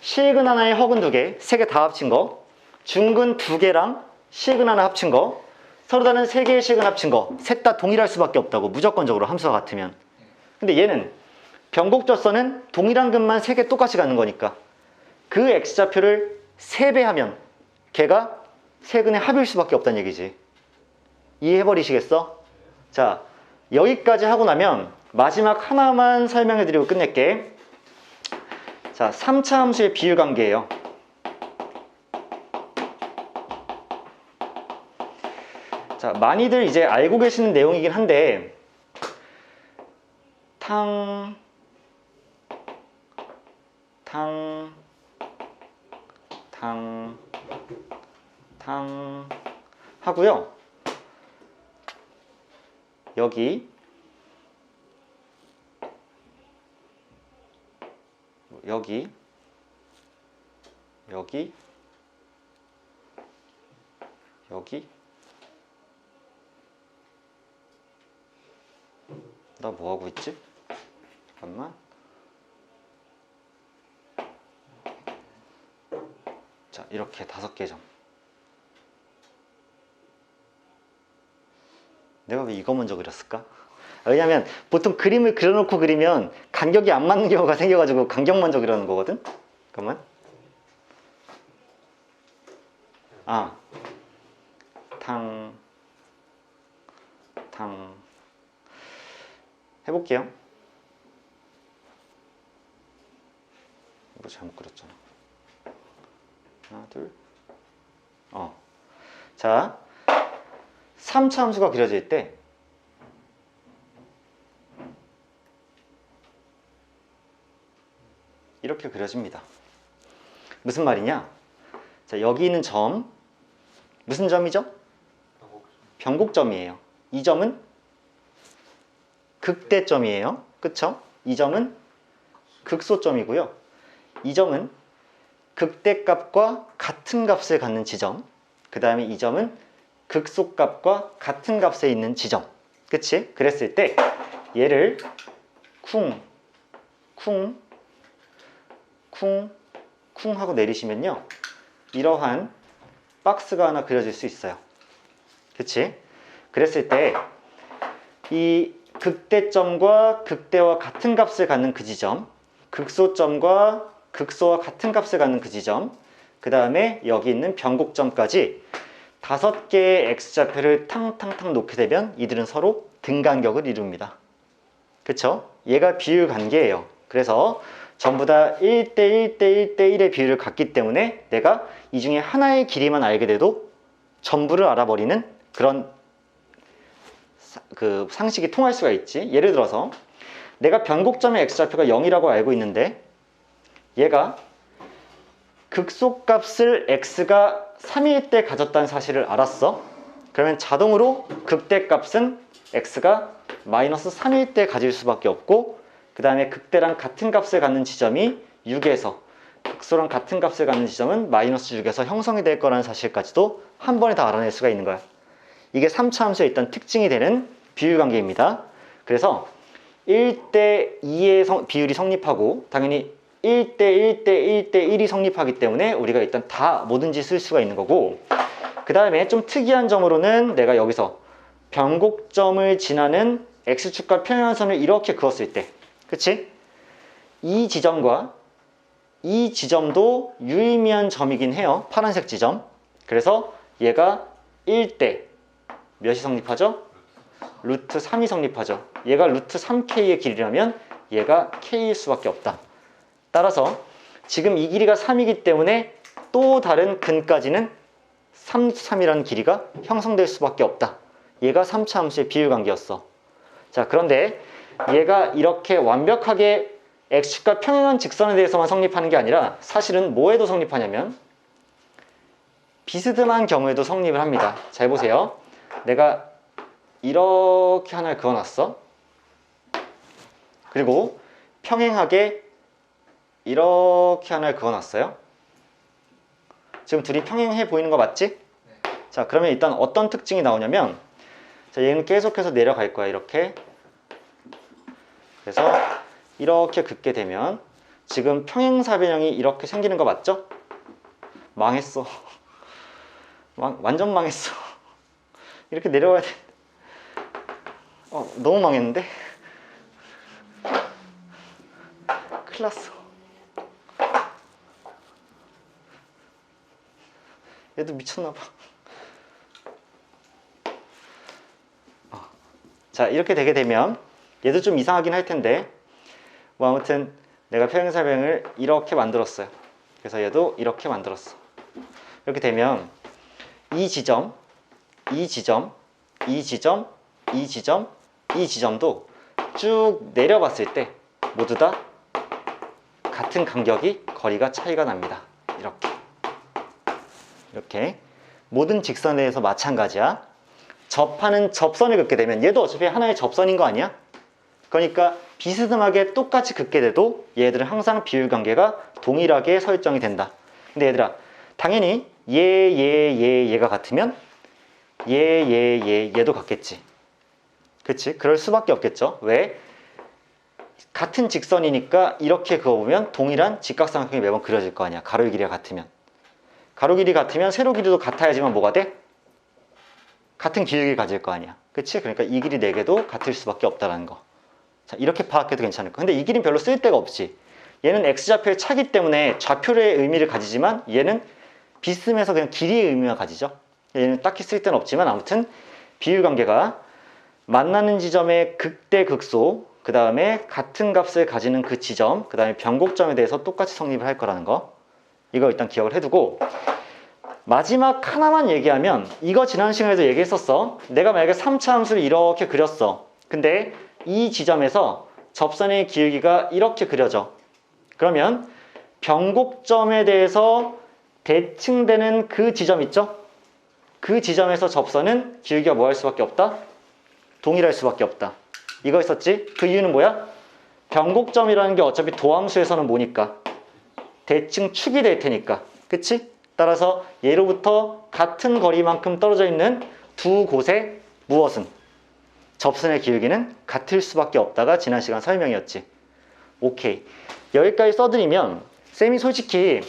실근 하나에 허근 두 개, 세 개 다 합친 거, 중근 두 개랑 실근 하나 합친 거, 서로 다른 세 개의 실근 합친 거, 셋 다 동일할 수밖에 없다고. 무조건적으로 함수가 같으면. 근데 얘는 변곡절선은 동일한 근만 세 개 똑같이 갖는 거니까 그 x좌표를 3배 하면 걔가 세 근의 합일 수밖에 없다는 얘기지. 이해해버리시겠어? 자, 여기까지 하고 나면 마지막 하나만 설명해드리고 끝낼게. 자, 3차 함수의 비율 관계예요. 자, 많이들 이제 알고 계시는 내용이긴 한데, 하고요. 여기 나 뭐 하고 있지? 잠깐만. 자, 이렇게 5개 점. 내가 왜 이거 먼저 그렸을까? 왜냐면 보통 그림을 그려놓고 그리면 간격이 안 맞는 경우가 생겨가지고 간격 먼저 그려놓은 거거든? 잠깐만. 아, 해볼게요. 이거 잘못 그렸잖아. 하나, 둘. 자, 3차 함수가 그려질 때 이렇게 그려집니다. 무슨 말이냐? 자, 여기 있는 점 무슨 점이죠? 변곡점이에요. 이 점은 극대점이에요. 그쵸? 이 점은 극소점이고요. 이 점은 극대값과 같은 값을 갖는 지점. 그 다음에 이 점은 극소값과 같은 값에 있는 지점. 그치? 그랬을 때 얘를 쿵 하고 내리시면요, 이러한 박스가 하나 그려질 수 있어요. 그치? 그랬을 때 이 극대점과 극대와 같은 값을 갖는 그 지점, 극소점과 극소와 같은 값을 갖는 그 지점, 그 다음에 여기 있는 변곡점까지 5개의 x좌표를 탕탕탕 놓게 되면 이들은 서로 등간격을 이룹니다. 그쵸? 얘가 비율 관계예요. 그래서 전부 다 1대 1대 1대 1의 비율을 갖기 때문에 내가 이 중에 하나의 길이만 알게 돼도 전부를 알아버리는 그런 그 상식이 통할 수가 있지. 예를 들어서 내가 변곡점의 x좌표가 0이라고 알고 있는데 얘가 극소값을 x가 3일 때 가졌다는 사실을 알았어. 그러면 자동으로 극대값은 x가 마이너스 3일 때 가질 수밖에 없고, 그 다음에 극대랑 같은 값을 갖는 지점이 6에서 극소랑 같은 값을 갖는 지점은 마이너스 6에서 형성이 될 거라는 사실까지도 한 번에 다 알아낼 수가 있는 거야. 이게 3차 함수의 일단 특징이 되는 비율 관계입니다. 그래서 1대 2의 비율이 성립하고 당연히 1대 1대 1대 1이 성립하기 때문에 우리가 일단 다 뭐든지 쓸 수가 있는 거고, 그 다음에 좀 특이한 점으로는 내가 여기서 변곡점을 지나는 x축과 평행선을 이렇게 그었을 때, 그치? 이 지점과 이 지점도 유의미한 점이긴 해요. 파란색 지점. 그래서 얘가 1대 몇이 성립하죠? 루트 3이 성립하죠. 얘가 루트 3k의 길이라면 얘가 k일 수밖에 없다. 따라서 지금 이 길이가 3이기 때문에 또 다른 근까지는 3이라는 길이가 형성될 수밖에 없다. 얘가 3차 함수의 비율관계였어. 자, 그런데 얘가 이렇게 완벽하게 x축과 평행한 직선에 대해서만 성립하는 게 아니라 사실은 뭐에도 성립하냐면 비스듬한 경우에도 성립을 합니다. 잘 보세요. 내가 이렇게 하나를 그어놨어. 그리고 평행하게 이렇게 하나를 그어놨어요. 지금 둘이 평행해 보이는 거 맞지? 자, 그러면 일단 어떤 특징이 나오냐면, 자, 얘는 계속해서 내려갈 거야, 이렇게. 그래서 이렇게 긋게 되면 지금 평행사변형이 이렇게 생기는 거 맞죠? 망했어. 완전 망했어. 이렇게 내려와야 돼. 너무 망했는데? 큰일 났어. 얘도 미쳤나봐. 자, 이렇게 되게 되면 얘도 좀 이상하긴 할 텐데, 뭐 아무튼 내가 평행사변을 이렇게 만들었어요. 그래서 얘도 이렇게 만들었어. 이렇게 되면 이 지점, 이 지점, 이 지점, 이 지점, 이 지점도 쭉 내려봤을 때 모두 다 같은 간격이 거리가 차이가 납니다. 이렇게 모든 직선에 대해서 마찬가지야. 접하는 접선을 긋게 되면 얘도 어차피 하나의 접선인 거 아니야? 그러니까 비스듬하게 똑같이 긋게 돼도 얘들은 항상 비율관계가 동일하게 설정이 된다. 근데 얘들아, 당연히 얘가 같으면 얘도 같겠지. 그치? 그럴 수밖에 없겠죠. 왜? 같은 직선이니까 이렇게 그어보면 동일한 직각삼각형이 매번 그려질 거 아니야. 가로의 길이가 같으면. 가로 길이 같으면 세로 길이도 같아야지만 뭐가 돼? 같은 기울기를 가질 거 아니야. 그치? 그러니까 이 길이 4개도 같을 수밖에 없다는 거. 자, 이렇게 파악해도 괜찮을 거야. 근데 이 길이는 별로 쓸데가 없지. 얘는 x좌표의 차기 때문에 좌표의 의미를 가지지만 얘는 비스듬해서 그냥 길이의 의미만 가지죠. 얘는 딱히 쓸데는 없지만 아무튼 비율관계가 만나는 지점의 극대 극소, 그 다음에 같은 값을 가지는 그 지점, 그 다음에 변곡점에 대해서 똑같이 성립을 할 거라는 거. 이거 일단 기억을 해두고, 마지막 하나만 얘기하면, 이거 지난 시간에도 얘기했었어. 내가 만약에 3차 함수를 이렇게 그렸어. 근데 이 지점에서 접선의 기울기가 이렇게 그려져. 그러면 변곡점에 대해서 대칭되는 그 지점 있죠? 그 지점에서 접선은 기울기가 뭐 할 수밖에 없다? 동일할 수밖에 없다. 이거 있었지? 그 이유는 뭐야? 변곡점이라는 게 어차피 도함수에서는 뭐니까? 대칭 축이 될 테니까. 그치? 따라서 얘로부터 같은 거리만큼 떨어져 있는 두 곳의 무엇은? 접선의 기울기는 같을 수밖에 없다가 지난 시간 설명이었지. 오케이. 여기까지 써드리면 쌤이 솔직히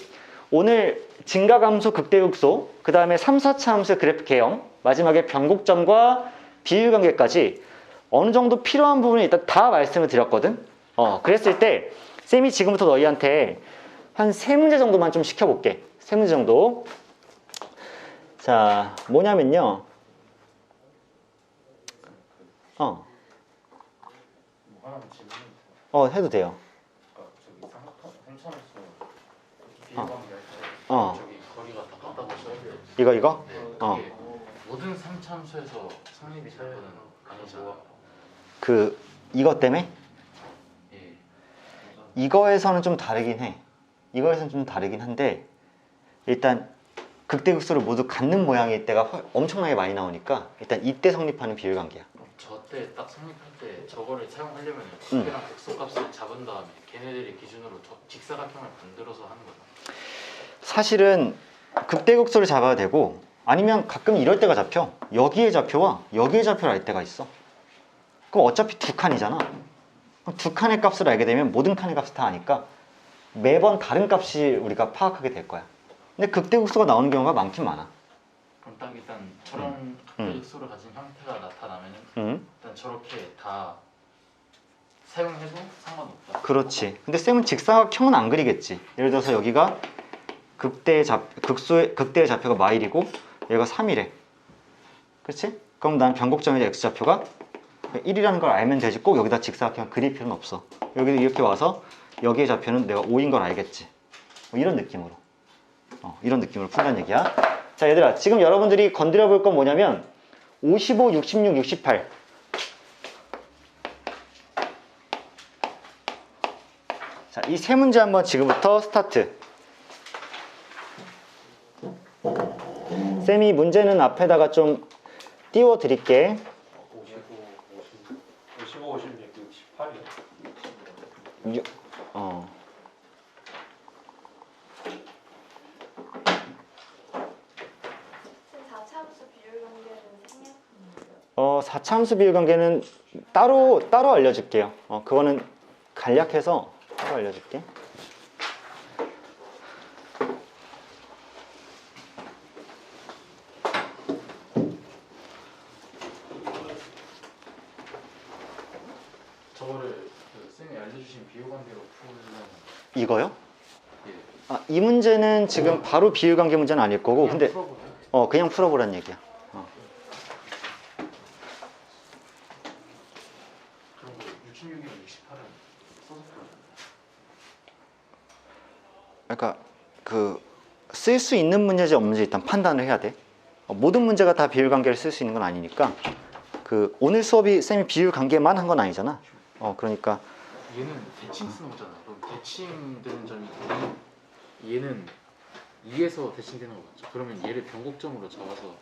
오늘 증가감수, 극대극소, 그 다음에 3, 4차 함수의 그래프 개형, 마지막에 변곡점과 비율관계까지 어느 정도 필요한 부분을 일단 다 말씀을 드렸거든. 그랬을 때 쌤이 지금부터 너희한테 한 3문제 정도만 좀 시켜볼게. 3문제 정도. 자, 뭐냐면요. 뭐 하나만 질문이 해도 돼요. 저기 삼각형 삼차함수 어. 비율관계 저기 거리가 다 같다고 써야 돼요. 이거? 네, 그게 모든 3참수에서 성립이 될 거는 아니잖아. 이것 때문에? 예. 이거에서는 좀 다르긴 해. 이거에서는 좀 다르긴 한데, 일단 극대극소를 모두 갖는 모양일 때가 엄청나게 많이 나오니까 일단 이때 성립하는 비율관계야. 저 때 딱 성립할 때 저거를 사용하려면 극대랑 극소값을 잡은 다음에 걔네들이 기준으로 직사각형을 만들어서 하는 거죠. 사실은 극대극소를 잡아야 되고, 아니면 가끔 이럴 때가 잡혀. 여기의 좌표와 여기의 좌표를 알 때가 있어. 그럼 어차피 두 칸이잖아. 그럼 두 칸의 값을 알게 되면 모든 칸의 값을 다 아니까 매번 다른 값이 우리가 파악하게 될 거야. 근데 극대극소가 나오는 경우가 많긴 많아. 그럼 딱 일단 저런 극대극소를 가진 형태가 나타나면은 일단 저렇게 다 사용해도 상관없다. 그렇지. 근데 쌤은 직사각형은 안 그리겠지. 예를 들어서 여기가 극대의 좌표가 마일이고 얘가 3이래. 그렇지? 그럼 난 변곡점의 x좌표가 1이라는 걸 알면 되지. 꼭 여기다 직사각형 그릴 필요는 없어. 여기 이렇게 와서 여기의 좌표는 내가 5인 걸 알겠지. 뭐 이런 느낌으로. 이런 느낌으로 푼다는 얘기야. 자, 얘들아, 지금 여러분들이 건드려 볼 건 뭐냐면 55, 66, 68. 자, 이 세 문제 한번 지금부터 스타트. 쌤이 문제는 앞에다가 좀 띄워 드릴게. 55, 56, 68이요. 사차함수 비율 관계는 따로 알려줄게요. 그거는 간략해서 따로 알려줄게. 저거를 그 쌤이 알려주신 비율 관계로 풀려면 이거요? 예. 이 문제는 지금 바로 비율 관계 문제는 아닐 거고, 그냥 근데 풀어보세요. 그냥 풀어보란 얘기야. 그럼 66이랑 68은 써서 풀어요. 그러니까 쓸 수 있는 문제지 없는 문제 일단 판단을 해야 돼. 모든 문제가 다 비율 관계를 쓸 수 있는 건 아니니까. 오늘 수업이 쌤이 비율 관계만 한 건 아니잖아. 그러니까 얘는 대칭 쓰는 거잖아. 그럼 대칭되는 점이 얘는 2에서 대칭되는 거 맞죠? 그러면 얘를 변곡점으로 잡아서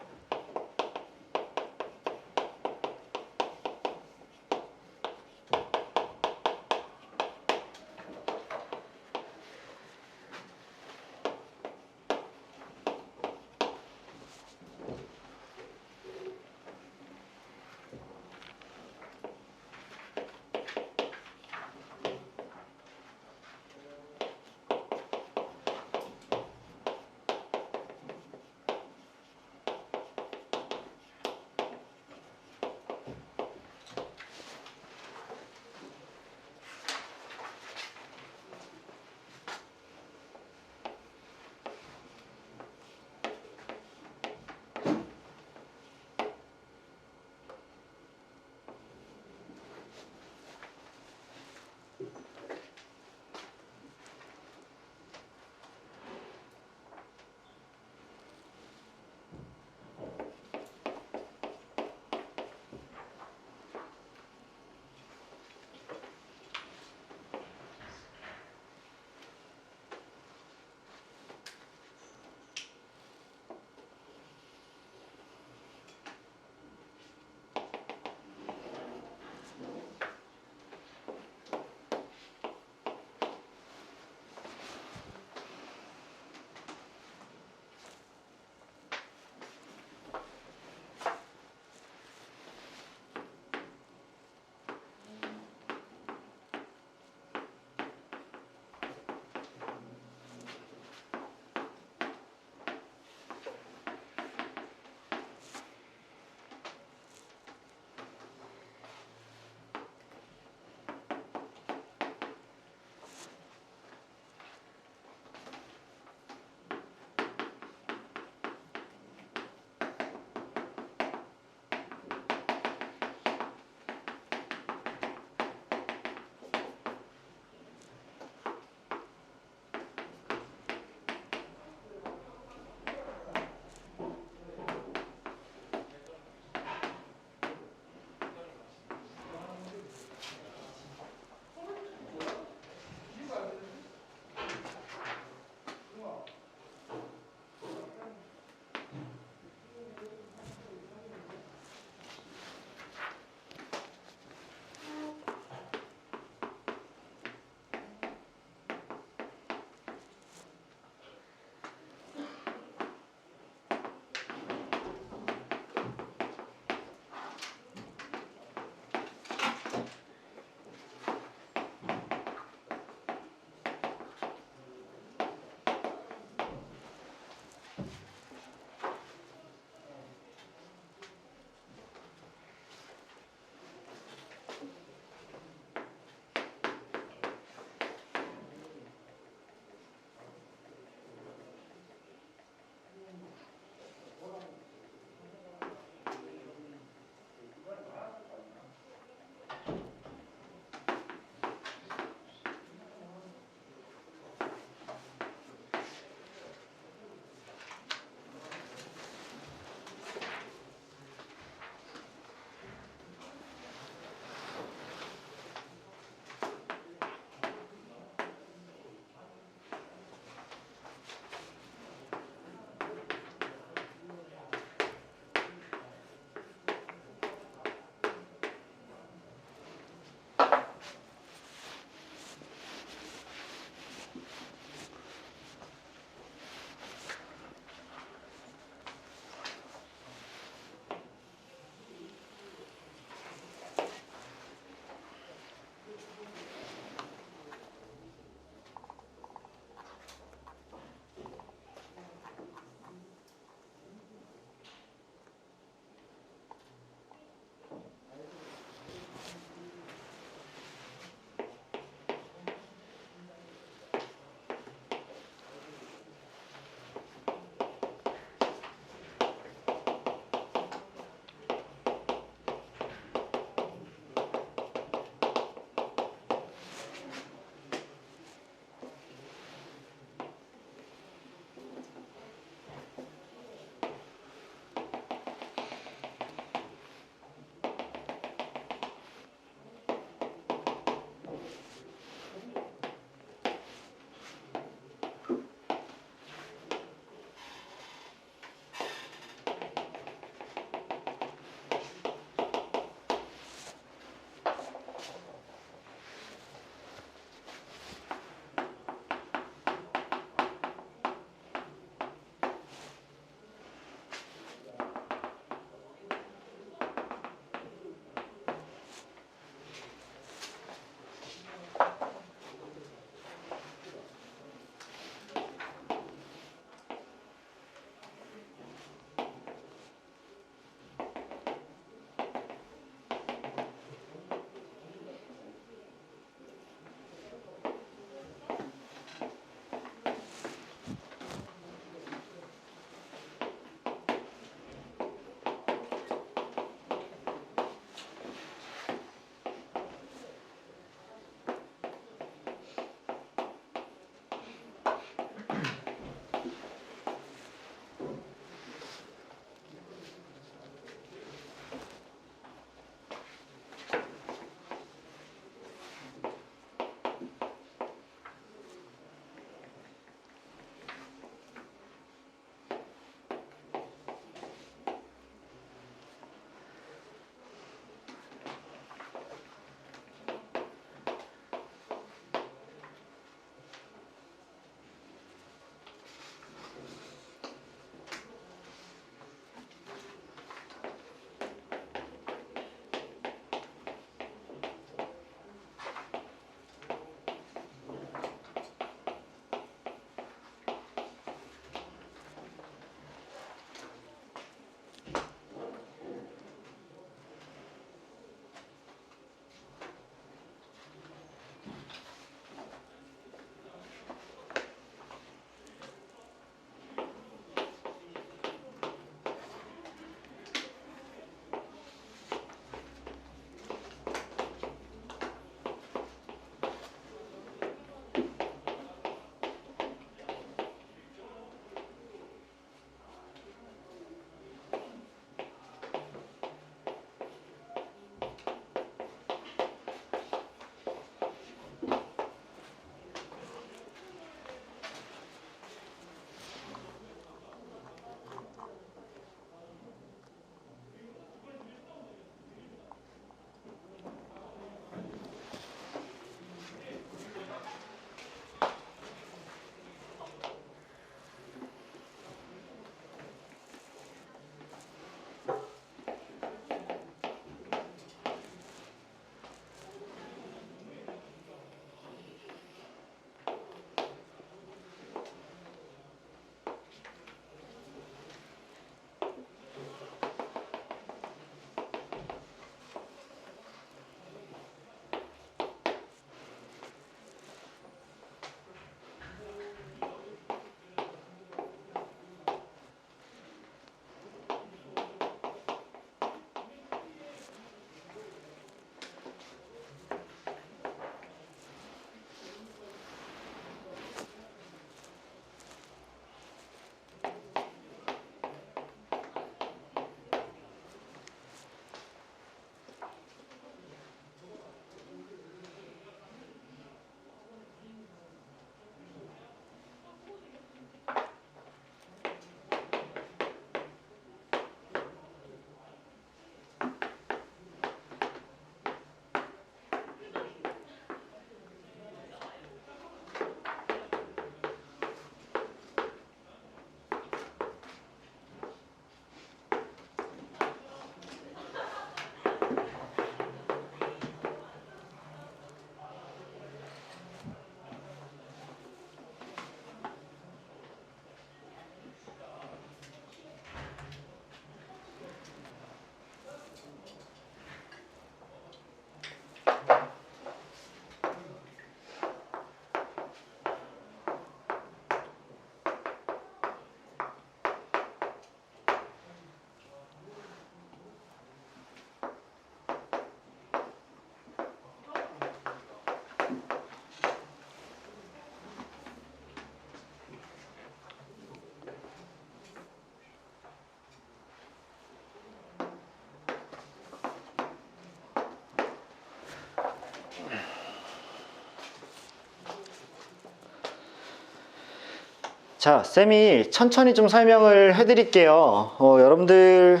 자, 쌤이 천천히 좀 설명을 해드릴게요. 여러분들한테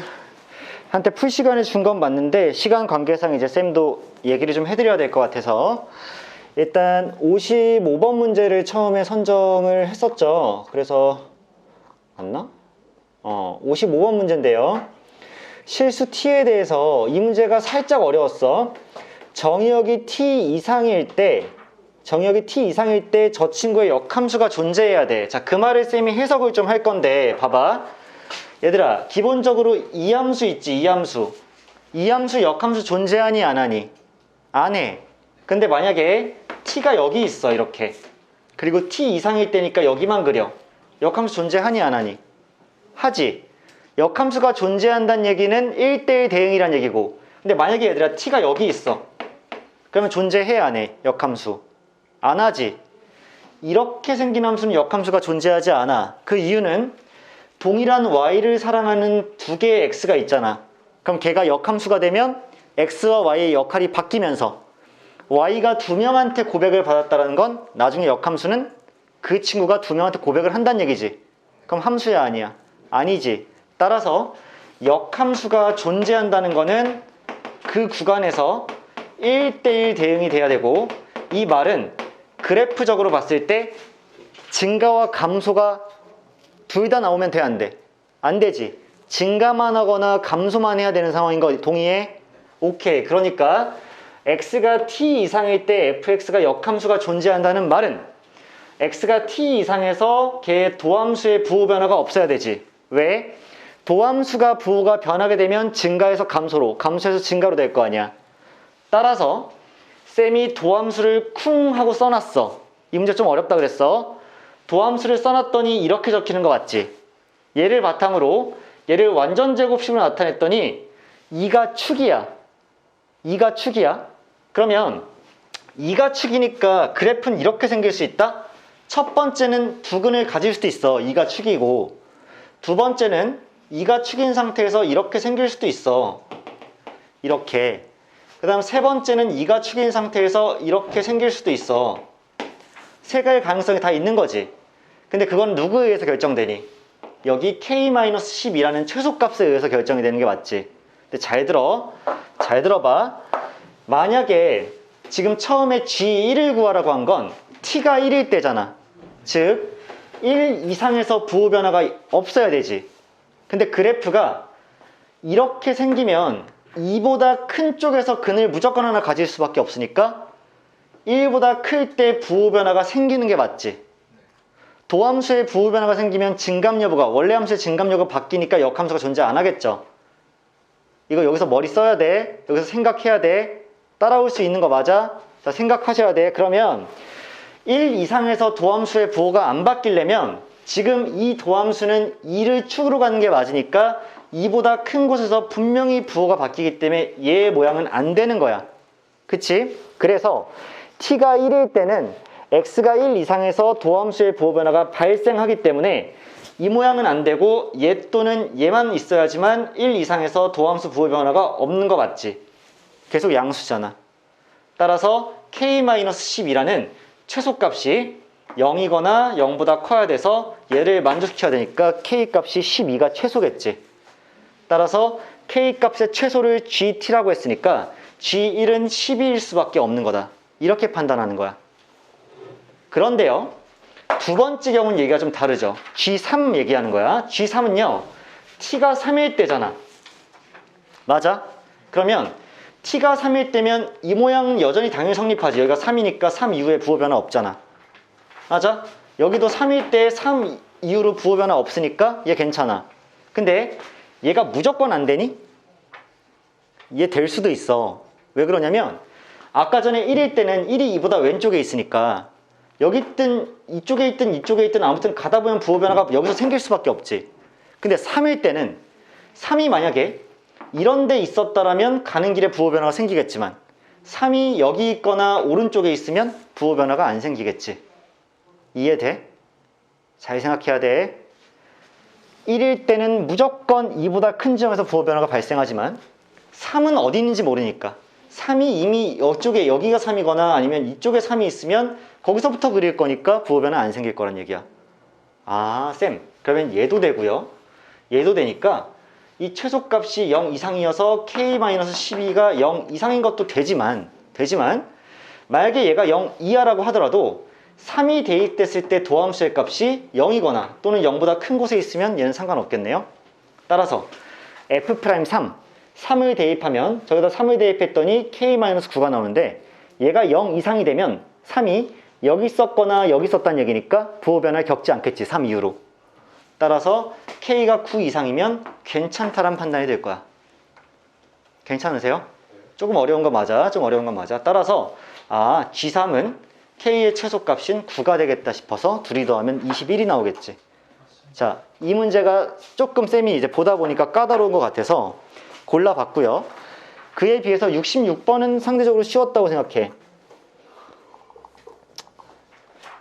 풀 시간을 준 건 맞는데 시간 관계상 이제 쌤도 얘기를 좀 해드려야 될 것 같아서 일단 55번 문제를 처음에 선정을 했었죠. 그래서 맞나? 55번 문제인데요. 실수 t에 대해서 이 문제가 살짝 어려웠어. 정의역이 t 이상일 때 저 친구의 역함수가 존재해야 돼. 자, 그 말을 쌤이 해석을 좀 할 건데 봐봐. 얘들아, 기본적으로 이 함수 있지, 이 함수. 이 함수 역함수 존재하니 안 하니? 안 해. 근데 만약에 t가 여기 있어, 이렇게. 그리고 t 이상일 때니까 여기만 그려. 역함수 존재하니 안 하니? 하지. 역함수가 존재한다는 얘기는 1대1 대응이란 얘기고. 근데 만약에 얘들아 t가 여기 있어. 그러면 존재해 안 해? 역함수. 안 하지. 이렇게 생긴 함수는 역함수가 존재하지 않아. 그 이유는 동일한 y를 사랑하는 두 개의 x가 있잖아. 그럼 걔가 역함수가 되면 x와 y의 역할이 바뀌면서 y가 두 명한테 고백을 받았다는 건 나중에 역함수는 그 친구가 두 명한테 고백을 한다는 얘기지. 그럼 함수야 아니야? 아니지. 따라서 역함수가 존재한다는 거는 그 구간에서 1대1 대응이 돼야 되고, 이 말은 그래프적으로 봤을 때 증가와 감소가 둘 다 나오면 돼, 안 돼? 안 되지. 증가만 하거나 감소만 해야 되는 상황인 거 동의해? 오케이. 그러니까 x가 t 이상일 때 fx가 역함수가 존재한다는 말은 x가 t 이상에서 걔 도함수의 부호 변화가 없어야 되지. 왜? 도함수가 부호가 변하게 되면 증가에서 감소로, 감소에서 증가로 될 거 아니야. 따라서 쌤이 도함수를 쿵 하고 써놨어. 이 문제 좀 어렵다 그랬어. 도함수를 써놨더니 이렇게 적히는 거 맞지? 얘를 바탕으로 얘를 완전 제곱식으로 나타냈더니 2가 축이야. 2가 축이야. 그러면 2가 축이니까 그래프는 이렇게 생길 수 있다? 첫 번째는 부근을 가질 수도 있어. 2가 축이고. 두 번째는 2가 축인 상태에서 이렇게 생길 수도 있어. 이렇게. 그 다음 세 번째는 2가 축인 상태에서 이렇게 생길 수도 있어. 세 가지 가능성이 다 있는 거지. 근데 그건 누구에 의해서 결정되니? 여기 k-12라는 최소값에 의해서 결정이 되는 게 맞지. 근데 잘 들어봐. 만약에 지금 처음에 g1을 구하라고 한 건 t가 1일 때잖아. 즉 1 이상에서 부호 변화가 없어야 되지. 근데 그래프가 이렇게 생기면 2보다 큰 쪽에서 근을 무조건 하나 가질 수밖에 없으니까 1보다 클 때 부호 변화가 생기는 게 맞지. 도함수의 부호 변화가 생기면 증감 여부가, 원래 함수의 증감 여부가 바뀌니까 역함수가 존재 안 하겠죠. 이거 여기서 머리 써야 돼. 여기서 생각해야 돼. 따라올 수 있는 거 맞아? 자, 생각하셔야 돼. 그러면 1 이상에서 도함수의 부호가 안 바뀌려면 지금 이 도함수는 2를 축으로 가는 게 맞으니까 2보다 큰 곳에서 분명히 부호가 바뀌기 때문에 얘의 모양은 안 되는 거야. 그치? 그래서 t가 1일 때는 x가 1 이상에서 도함수의 부호 변화가 발생하기 때문에 이 모양은 안 되고 얘 또는 얘만 있어야지만 1 이상에서 도함수 부호 변화가 없는 거 맞지? 계속 양수잖아. 따라서 k-12라는 최소값이 0이거나 0보다 커야 돼서 얘를 만족시켜야 되니까 k값이 12가 최소겠지. 따라서 k값의 최소를 gt라고 했으니까 g1은 12일 수밖에 없는 거다. 이렇게 판단하는 거야. 그런데요, 두 번째 경우는 얘기가 좀 다르죠. g3 얘기하는 거야. g3은요 t가 3일 때잖아. 맞아? 그러면 t가 3일 때면 이 모양은 여전히 당연히 성립하지. 여기가 3이니까 3 이후에 부호 변화 없잖아. 맞아? 여기도 3일 때 3 이후로 부호 변화 없으니까 얘 괜찮아. 근데 얘가 무조건 안 되니? 얘 될 수도 있어. 왜 그러냐면 아까 전에 1일 때는 1이 2보다 왼쪽에 있으니까 여기 있든 이쪽에 있든 이쪽에 있든 아무튼 가다 보면 부호 변화가 여기서 생길 수밖에 없지. 근데 3일 때는 3이 만약에 이런 데 있었다라면 가는 길에 부호 변화가 생기겠지만 3이 여기 있거나 오른쪽에 있으면 부호 변화가 안 생기겠지. 이해돼? 잘 생각해야 돼. 1일 때는 무조건 2보다 큰 지점에서 부호 변화가 발생하지만 3은 어디 있는지 모르니까 3이 이미 이쪽에 여기가 3이거나 아니면 이쪽에 3이 있으면 거기서부터 그릴 거니까 부호 변화 안 생길 거란 얘기야. 아, 쌤. 그러면 얘도 되고요. 얘도 되니까 이 최소값이 0 이상이어서 k-12가 0 이상인 것도 되지만 만약에 얘가 0 이하라고 하더라도 3이 대입됐을 때 도함수의 값이 0이거나 또는 0보다 큰 곳에 있으면 얘는 상관없겠네요. 따라서 f'3, 3을 대입하면 저기다 3을 대입했더니 k-9가 나오는데 얘가 0 이상이 되면 3이 여기 있었거나 여기 있었다는 얘기니까 부호 변화를 겪지 않겠지. 3 이후로. 따라서 k가 9 이상이면 괜찮다란 판단이 될 거야. 괜찮으세요? 조금 어려운 거 맞아. 좀 어려운 건 맞아. 따라서 아, G3은 k의 최소값인 9가 되겠다 싶어서 둘이 더하면 21이 나오겠지. 자, 이 문제가 조금 쌤이 이제 보다 보니까 까다로운 것 같아서 골라봤고요. 그에 비해서 66번은 상대적으로 쉬웠다고 생각해.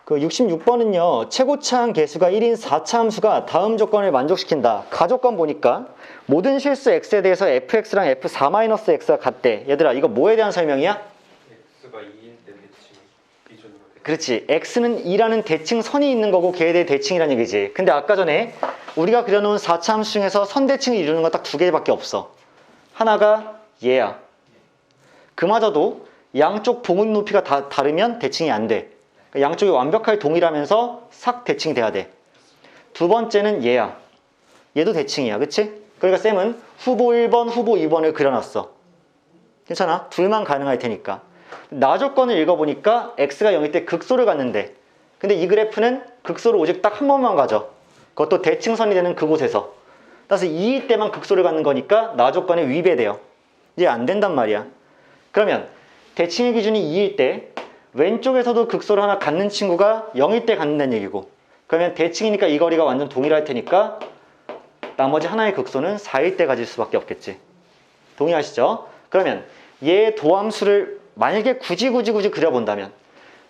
그 66번은요, 최고차항 계수가 1인 4차 함수가 다음 조건을 만족시킨다. 가조건 보니까 모든 실수 x에 대해서 fx랑 f4-x가 같대. 얘들아, 이거 뭐에 대한 설명이야? x가 2일 때 대칭 기준으로 그렇지. x는 2라는 대칭 선이 있는 거고 걔에 대해 대칭이라는 얘기지. 근데 아까 전에 우리가 그려놓은 4차 함수 중에서 선대칭을 이루는 건 딱 두 개밖에 없어. 하나가 얘야. 그마저도 양쪽 봉은 높이가 다 다르면 대칭이 안 돼. 그러니까 양쪽이 완벽하게 동일하면서 싹 대칭이 돼야 돼. 두 번째는 얘야. 얘도 대칭이야. 그치? 그러니까 쌤은 후보 1번, 후보 2번을 그려놨어. 괜찮아? 둘만 가능할 테니까. 나 조건을 읽어보니까 x가 0일 때 극소를 갖는데 근데 이 그래프는 극소를 오직 딱 한 번만 가져. 그것도 대칭선이 되는 그곳에서. 따라서 2일 때만 극소를 갖는 거니까 나 조건에 위배돼요. 이제 안 된단 말이야. 그러면 대칭의 기준이 2일 때 왼쪽에서도 극소를 하나 갖는 친구가 0일 때 갖는다는 얘기고 그러면 대칭이니까 이 거리가 완전 동일할 테니까 나머지 하나의 극소는 4일 때 가질 수밖에 없겠지. 동의하시죠? 그러면 얘 도함수를 만약에 굳이 그려본다면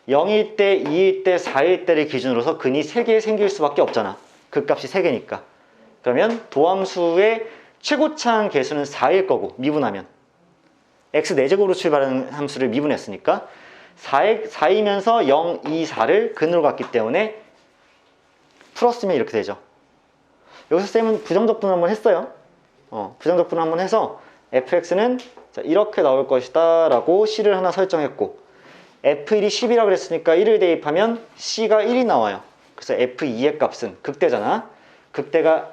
0일 때, 2일 때, 4일 때를 기준으로서 근이 3개 생길 수밖에 없잖아. 극값이 3개니까. 그러면 도함수의 최고차항 계수는 4일 거고 미분하면 x 4제곱으로 출발하는 함수를 미분했으니까 4이면서 0, 2, 4를 근으로 갔기 때문에 풀었으면 이렇게 되죠. 여기서 쌤은 부정적분 한번 했어요. 부정적분 한번 해서 fx는 이렇게 나올 것이다 라고 c를 하나 설정했고 f1이 10이라고 그랬으니까 1을 대입하면 c가 1이 나와요. 그래서 f2의 값은 극대잖아. 극대가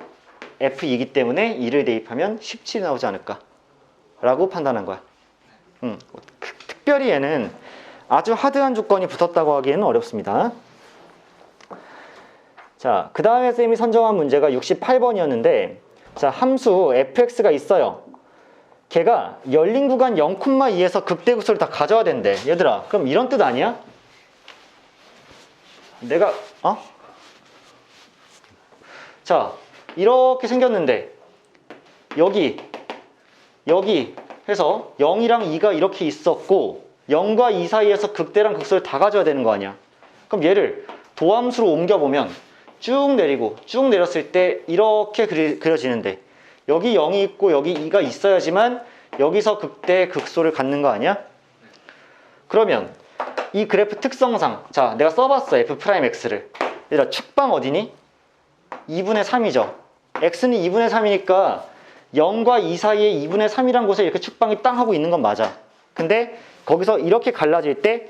f2이기 때문에 2를 대입하면 17이 나오지 않을까 라고 판단한 거야. 특별히 얘는 아주 하드한 조건이 붙었다고 하기에는 어렵습니다. 자, 그 다음에 쌤이 선정한 문제가 68번이었는데 자, 함수 fx가 있어요. 걔가 열린 구간 0,2에서 극대극소를 다 가져야 된대. 얘들아, 그럼 이런 뜻 아니야? 내가 자, 이렇게 생겼는데 여기 해서 0이랑 2가 이렇게 있었고 0과 2 사이에서 극대랑 극소를 다 가져야 되는 거 아니야. 그럼 얘를 도함수로 옮겨보면 쭉 내리고 쭉 내렸을 때 이렇게 그려지는데 여기 0이 있고 여기 2가 있어야지만 여기서 극대 극소를 갖는 거 아니야? 그러면 이 그래프 특성상 자, 내가 써봤어. f'x를. 얘들아, 축방 어디니? 2분의 3이죠. x는 2분의 3이니까 0과 2 사이에 2분의 3이란 곳에 이렇게 축방이 땅 하고 있는 건 맞아. 근데 거기서 이렇게 갈라질 때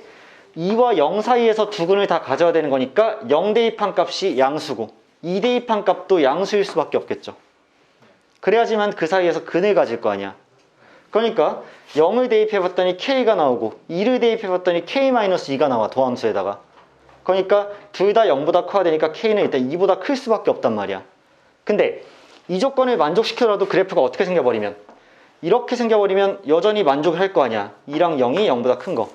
2와 0 사이에서 두 근을 다 가져야 되는 거니까 0 대입한 값이 양수고 2 대입한 값도 양수일 수밖에 없겠죠. 그래야지만 그 사이에서 근을 가질 거 아니야. 그러니까 0을 대입해봤더니 k가 나오고 2를 대입해봤더니 k-2가 나와. 도함수에다가. 그러니까 둘 다 0보다 커야 되니까 k는 일단 2보다 클 수밖에 없단 말이야. 근데 이 조건을 만족시켜라도 그래프가 어떻게 생겨버리면 이렇게 생겨버리면 여전히 만족을 할 거 아니야. 2랑 0이 0보다 큰 거.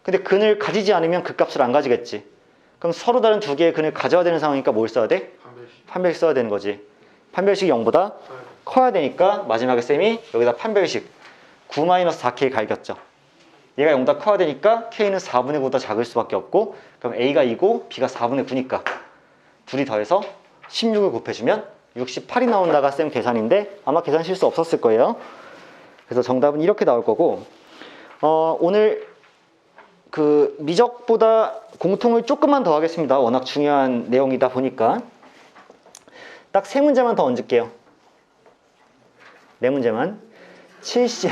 근데 근을 가지지 않으면 그 값을 안 가지겠지. 그럼 서로 다른 두 개의 근을 가져야 되는 상황이니까 뭘 써야 돼? 판별식 써야 되는 거지. 판별식이 0보다 커야 되니까 마지막에 쌤이 여기다 판별식 9-4k 갈겼죠. 얘가 0보다 커야 되니까 k는 4분의 9보다 작을 수밖에 없고 그럼 a가 2고 b가 4분의 9니까 둘이 더해서 16을 곱해주면 68이 나온다가 쌤 계산인데 아마 계산 실수 없었을 거예요. 그래서 정답은 이렇게 나올 거고 오늘 그 미적보다 공통을 조금만 더 하겠습니다. 워낙 중요한 내용이다 보니까 딱 세 문제만 더 얹을게요. 네 문제만. 70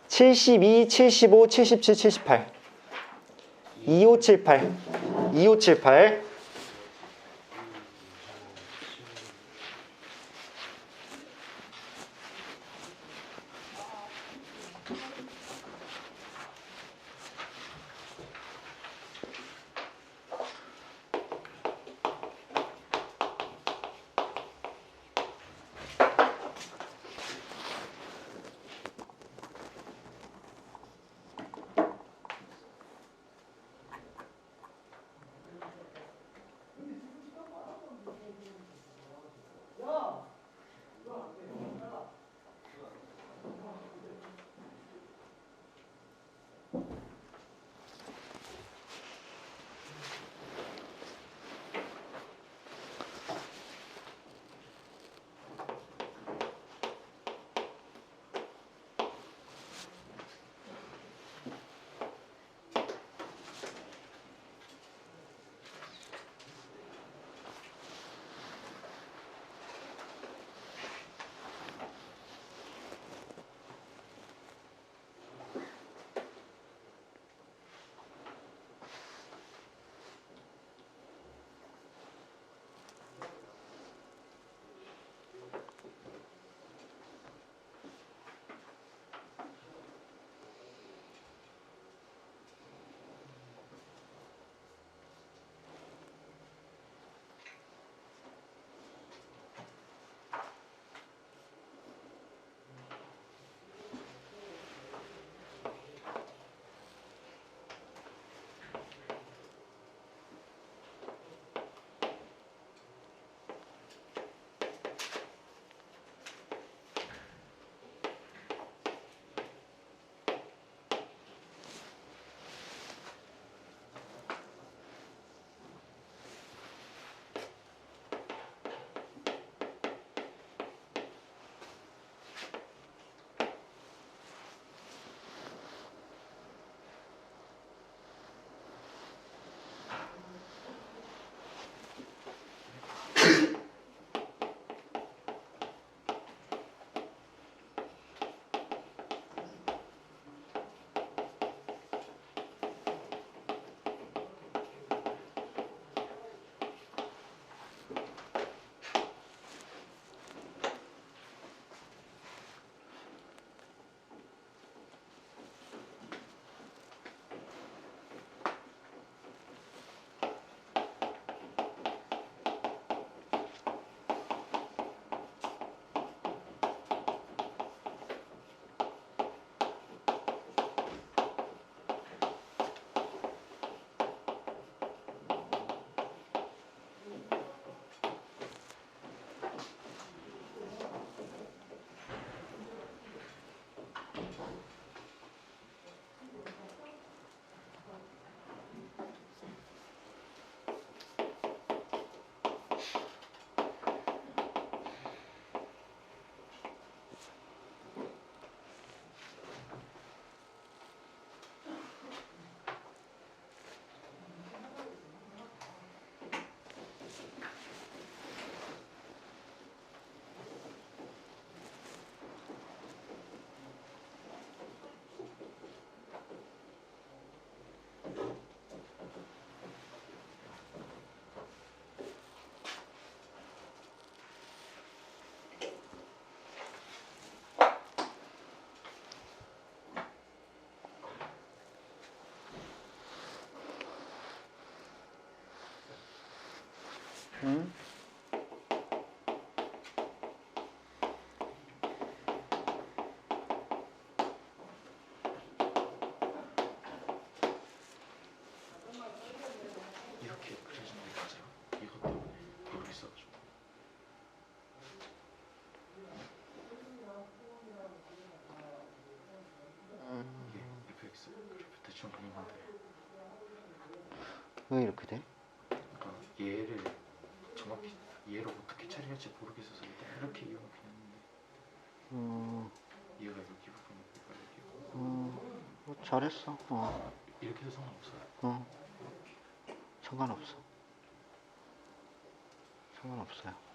72, 75, 77, 78 2578 2578 이렇게 그려지는 게 맞아요? 이것 때문에 모르겠어가지고. 이게 fx 그래프 대충 그린 건데, 왜 이렇게 돼? 그러니까 얘를 정확히 얘를 어떻게 처리할지 모르겠어서 일단 이렇게 이어놓긴 했는데, 얘가 여기 부분이고 얘가 여기고. 뭐 잘했어. 이렇게 해도 상관없어요. 상관없어. 상관없어요.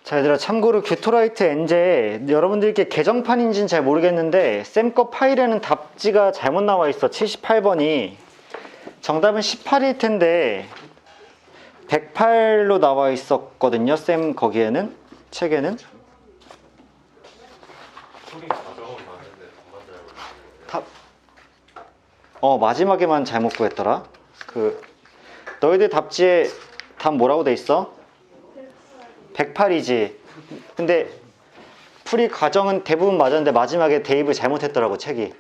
자, 얘들아, 참고로 규토라이트 엔제 여러분들께 개정판인지는 잘 모르겠는데 쌤 거 파일에는 답지가 잘못 나와 있어. 78번이 정답은 18일 텐데 108로 나와 있었거든요. 쌤 거기에는, 책에는. 소리 가져오면 많은데 안 답, 마지막에만 잘못 구했더라. 너희들 답지에 답 뭐라고 돼 있어? 108이지. 근데 풀이 과정은 대부분 맞았는데 마지막에 대입을 잘못했더라고, 책이.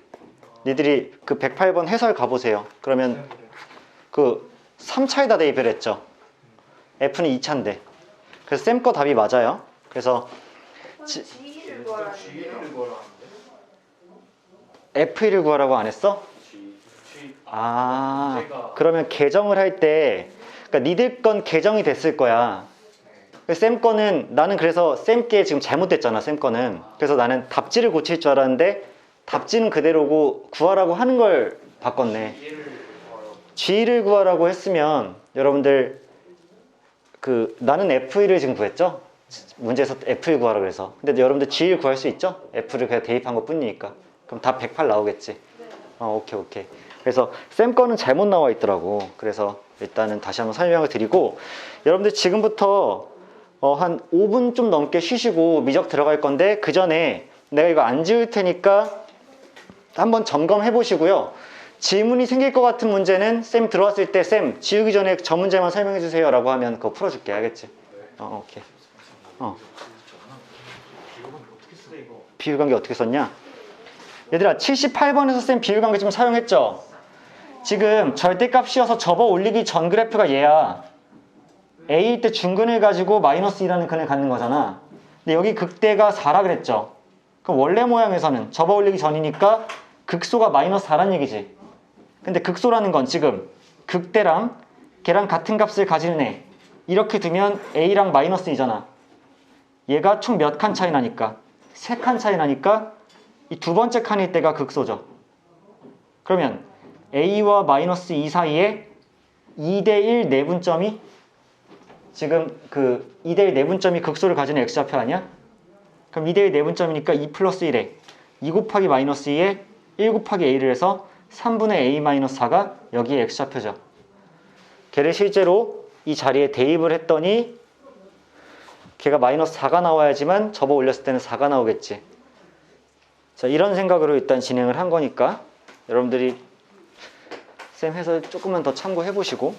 니들이 그 108번 해설 가보세요. 그러면 그 3차에다 대입을 했죠. F는 2차인데. 그래서 쌤 거 답이 맞아요. 그래서 G를 구하라는데요. F1을 구하라고 안 했어? 그러면 개정을 할 때, 그러니까 니들 건 개정이 됐을 거야. 쌤 거는, 나는 그래서 쌤 게 지금 잘못됐잖아, 쌤 거는. 그래서 나는 답지를 고칠 줄 알았는데 답지는 그대로고 구하라고 하는 걸 바꿨네. G를 구하라고 했으면 여러분들 나는 F1을 지금 구했죠? 문제에서 F1 구하라고 해서. 근데 여러분들 G를 구할 수 있죠? F를 그냥 대입한 것 뿐이니까. 그럼 답 108 나오겠지? 오케이. 그래서 쌤 거는 잘못 나와 있더라고. 그래서 일단은 다시 한번 설명을 드리고, 여러분들 지금부터 한 5분 좀 넘게 쉬시고 미적 들어갈 건데, 그 전에 내가 이거 안 지울 테니까 한번 점검해 보시고요. 질문이 생길 것 같은 문제는 쌤 들어왔을 때 쌤 지우기 전에 저 문제만 설명해 주세요 라고 하면 그거 풀어줄게. 알겠지? 오케이. 비율관계 어떻게 썼냐? 얘들아, 78번에서 쌤 비율관계 좀 사용했죠? 지금 절대값이어서 접어 올리기 전 그래프가 얘야. A일 때 중근을 가지고 마이너스 2라는 근을 갖는 거잖아. 근데 여기 극대가 4라 그랬죠? 그럼 원래 모양에서는 접어 올리기 전이니까 극소가 마이너스 4란 얘기지. 근데 극소라는 건 지금 극대랑 걔랑 같은 값을 가지는 애, 이렇게 두면 A랑 마이너스 2잖아. 얘가 총 몇 칸 차이 나니까? 3칸 차이 나니까 이 두 번째 칸일 때가 극소죠. 그러면 A와 마이너스 2 사이에 2대1 내분점이, 지금 2대1 내분점이 극소를 가지는 X좌표 아니야? 그럼 2대1 내분점이니까 2 플러스 1에 2 곱하기 마이너스 2에 1 곱하기 A를 해서 3분의 A 마이너스 4가 여기에 X좌표죠. 걔를 실제로 이 자리에 대입을 했더니 걔가 마이너스 4가 나와야지만 접어 올렸을 때는 4가 나오겠지. 자, 이런 생각으로 일단 진행을 한 거니까 여러분들이 쌤 해설 조금만 더 참고해 보시고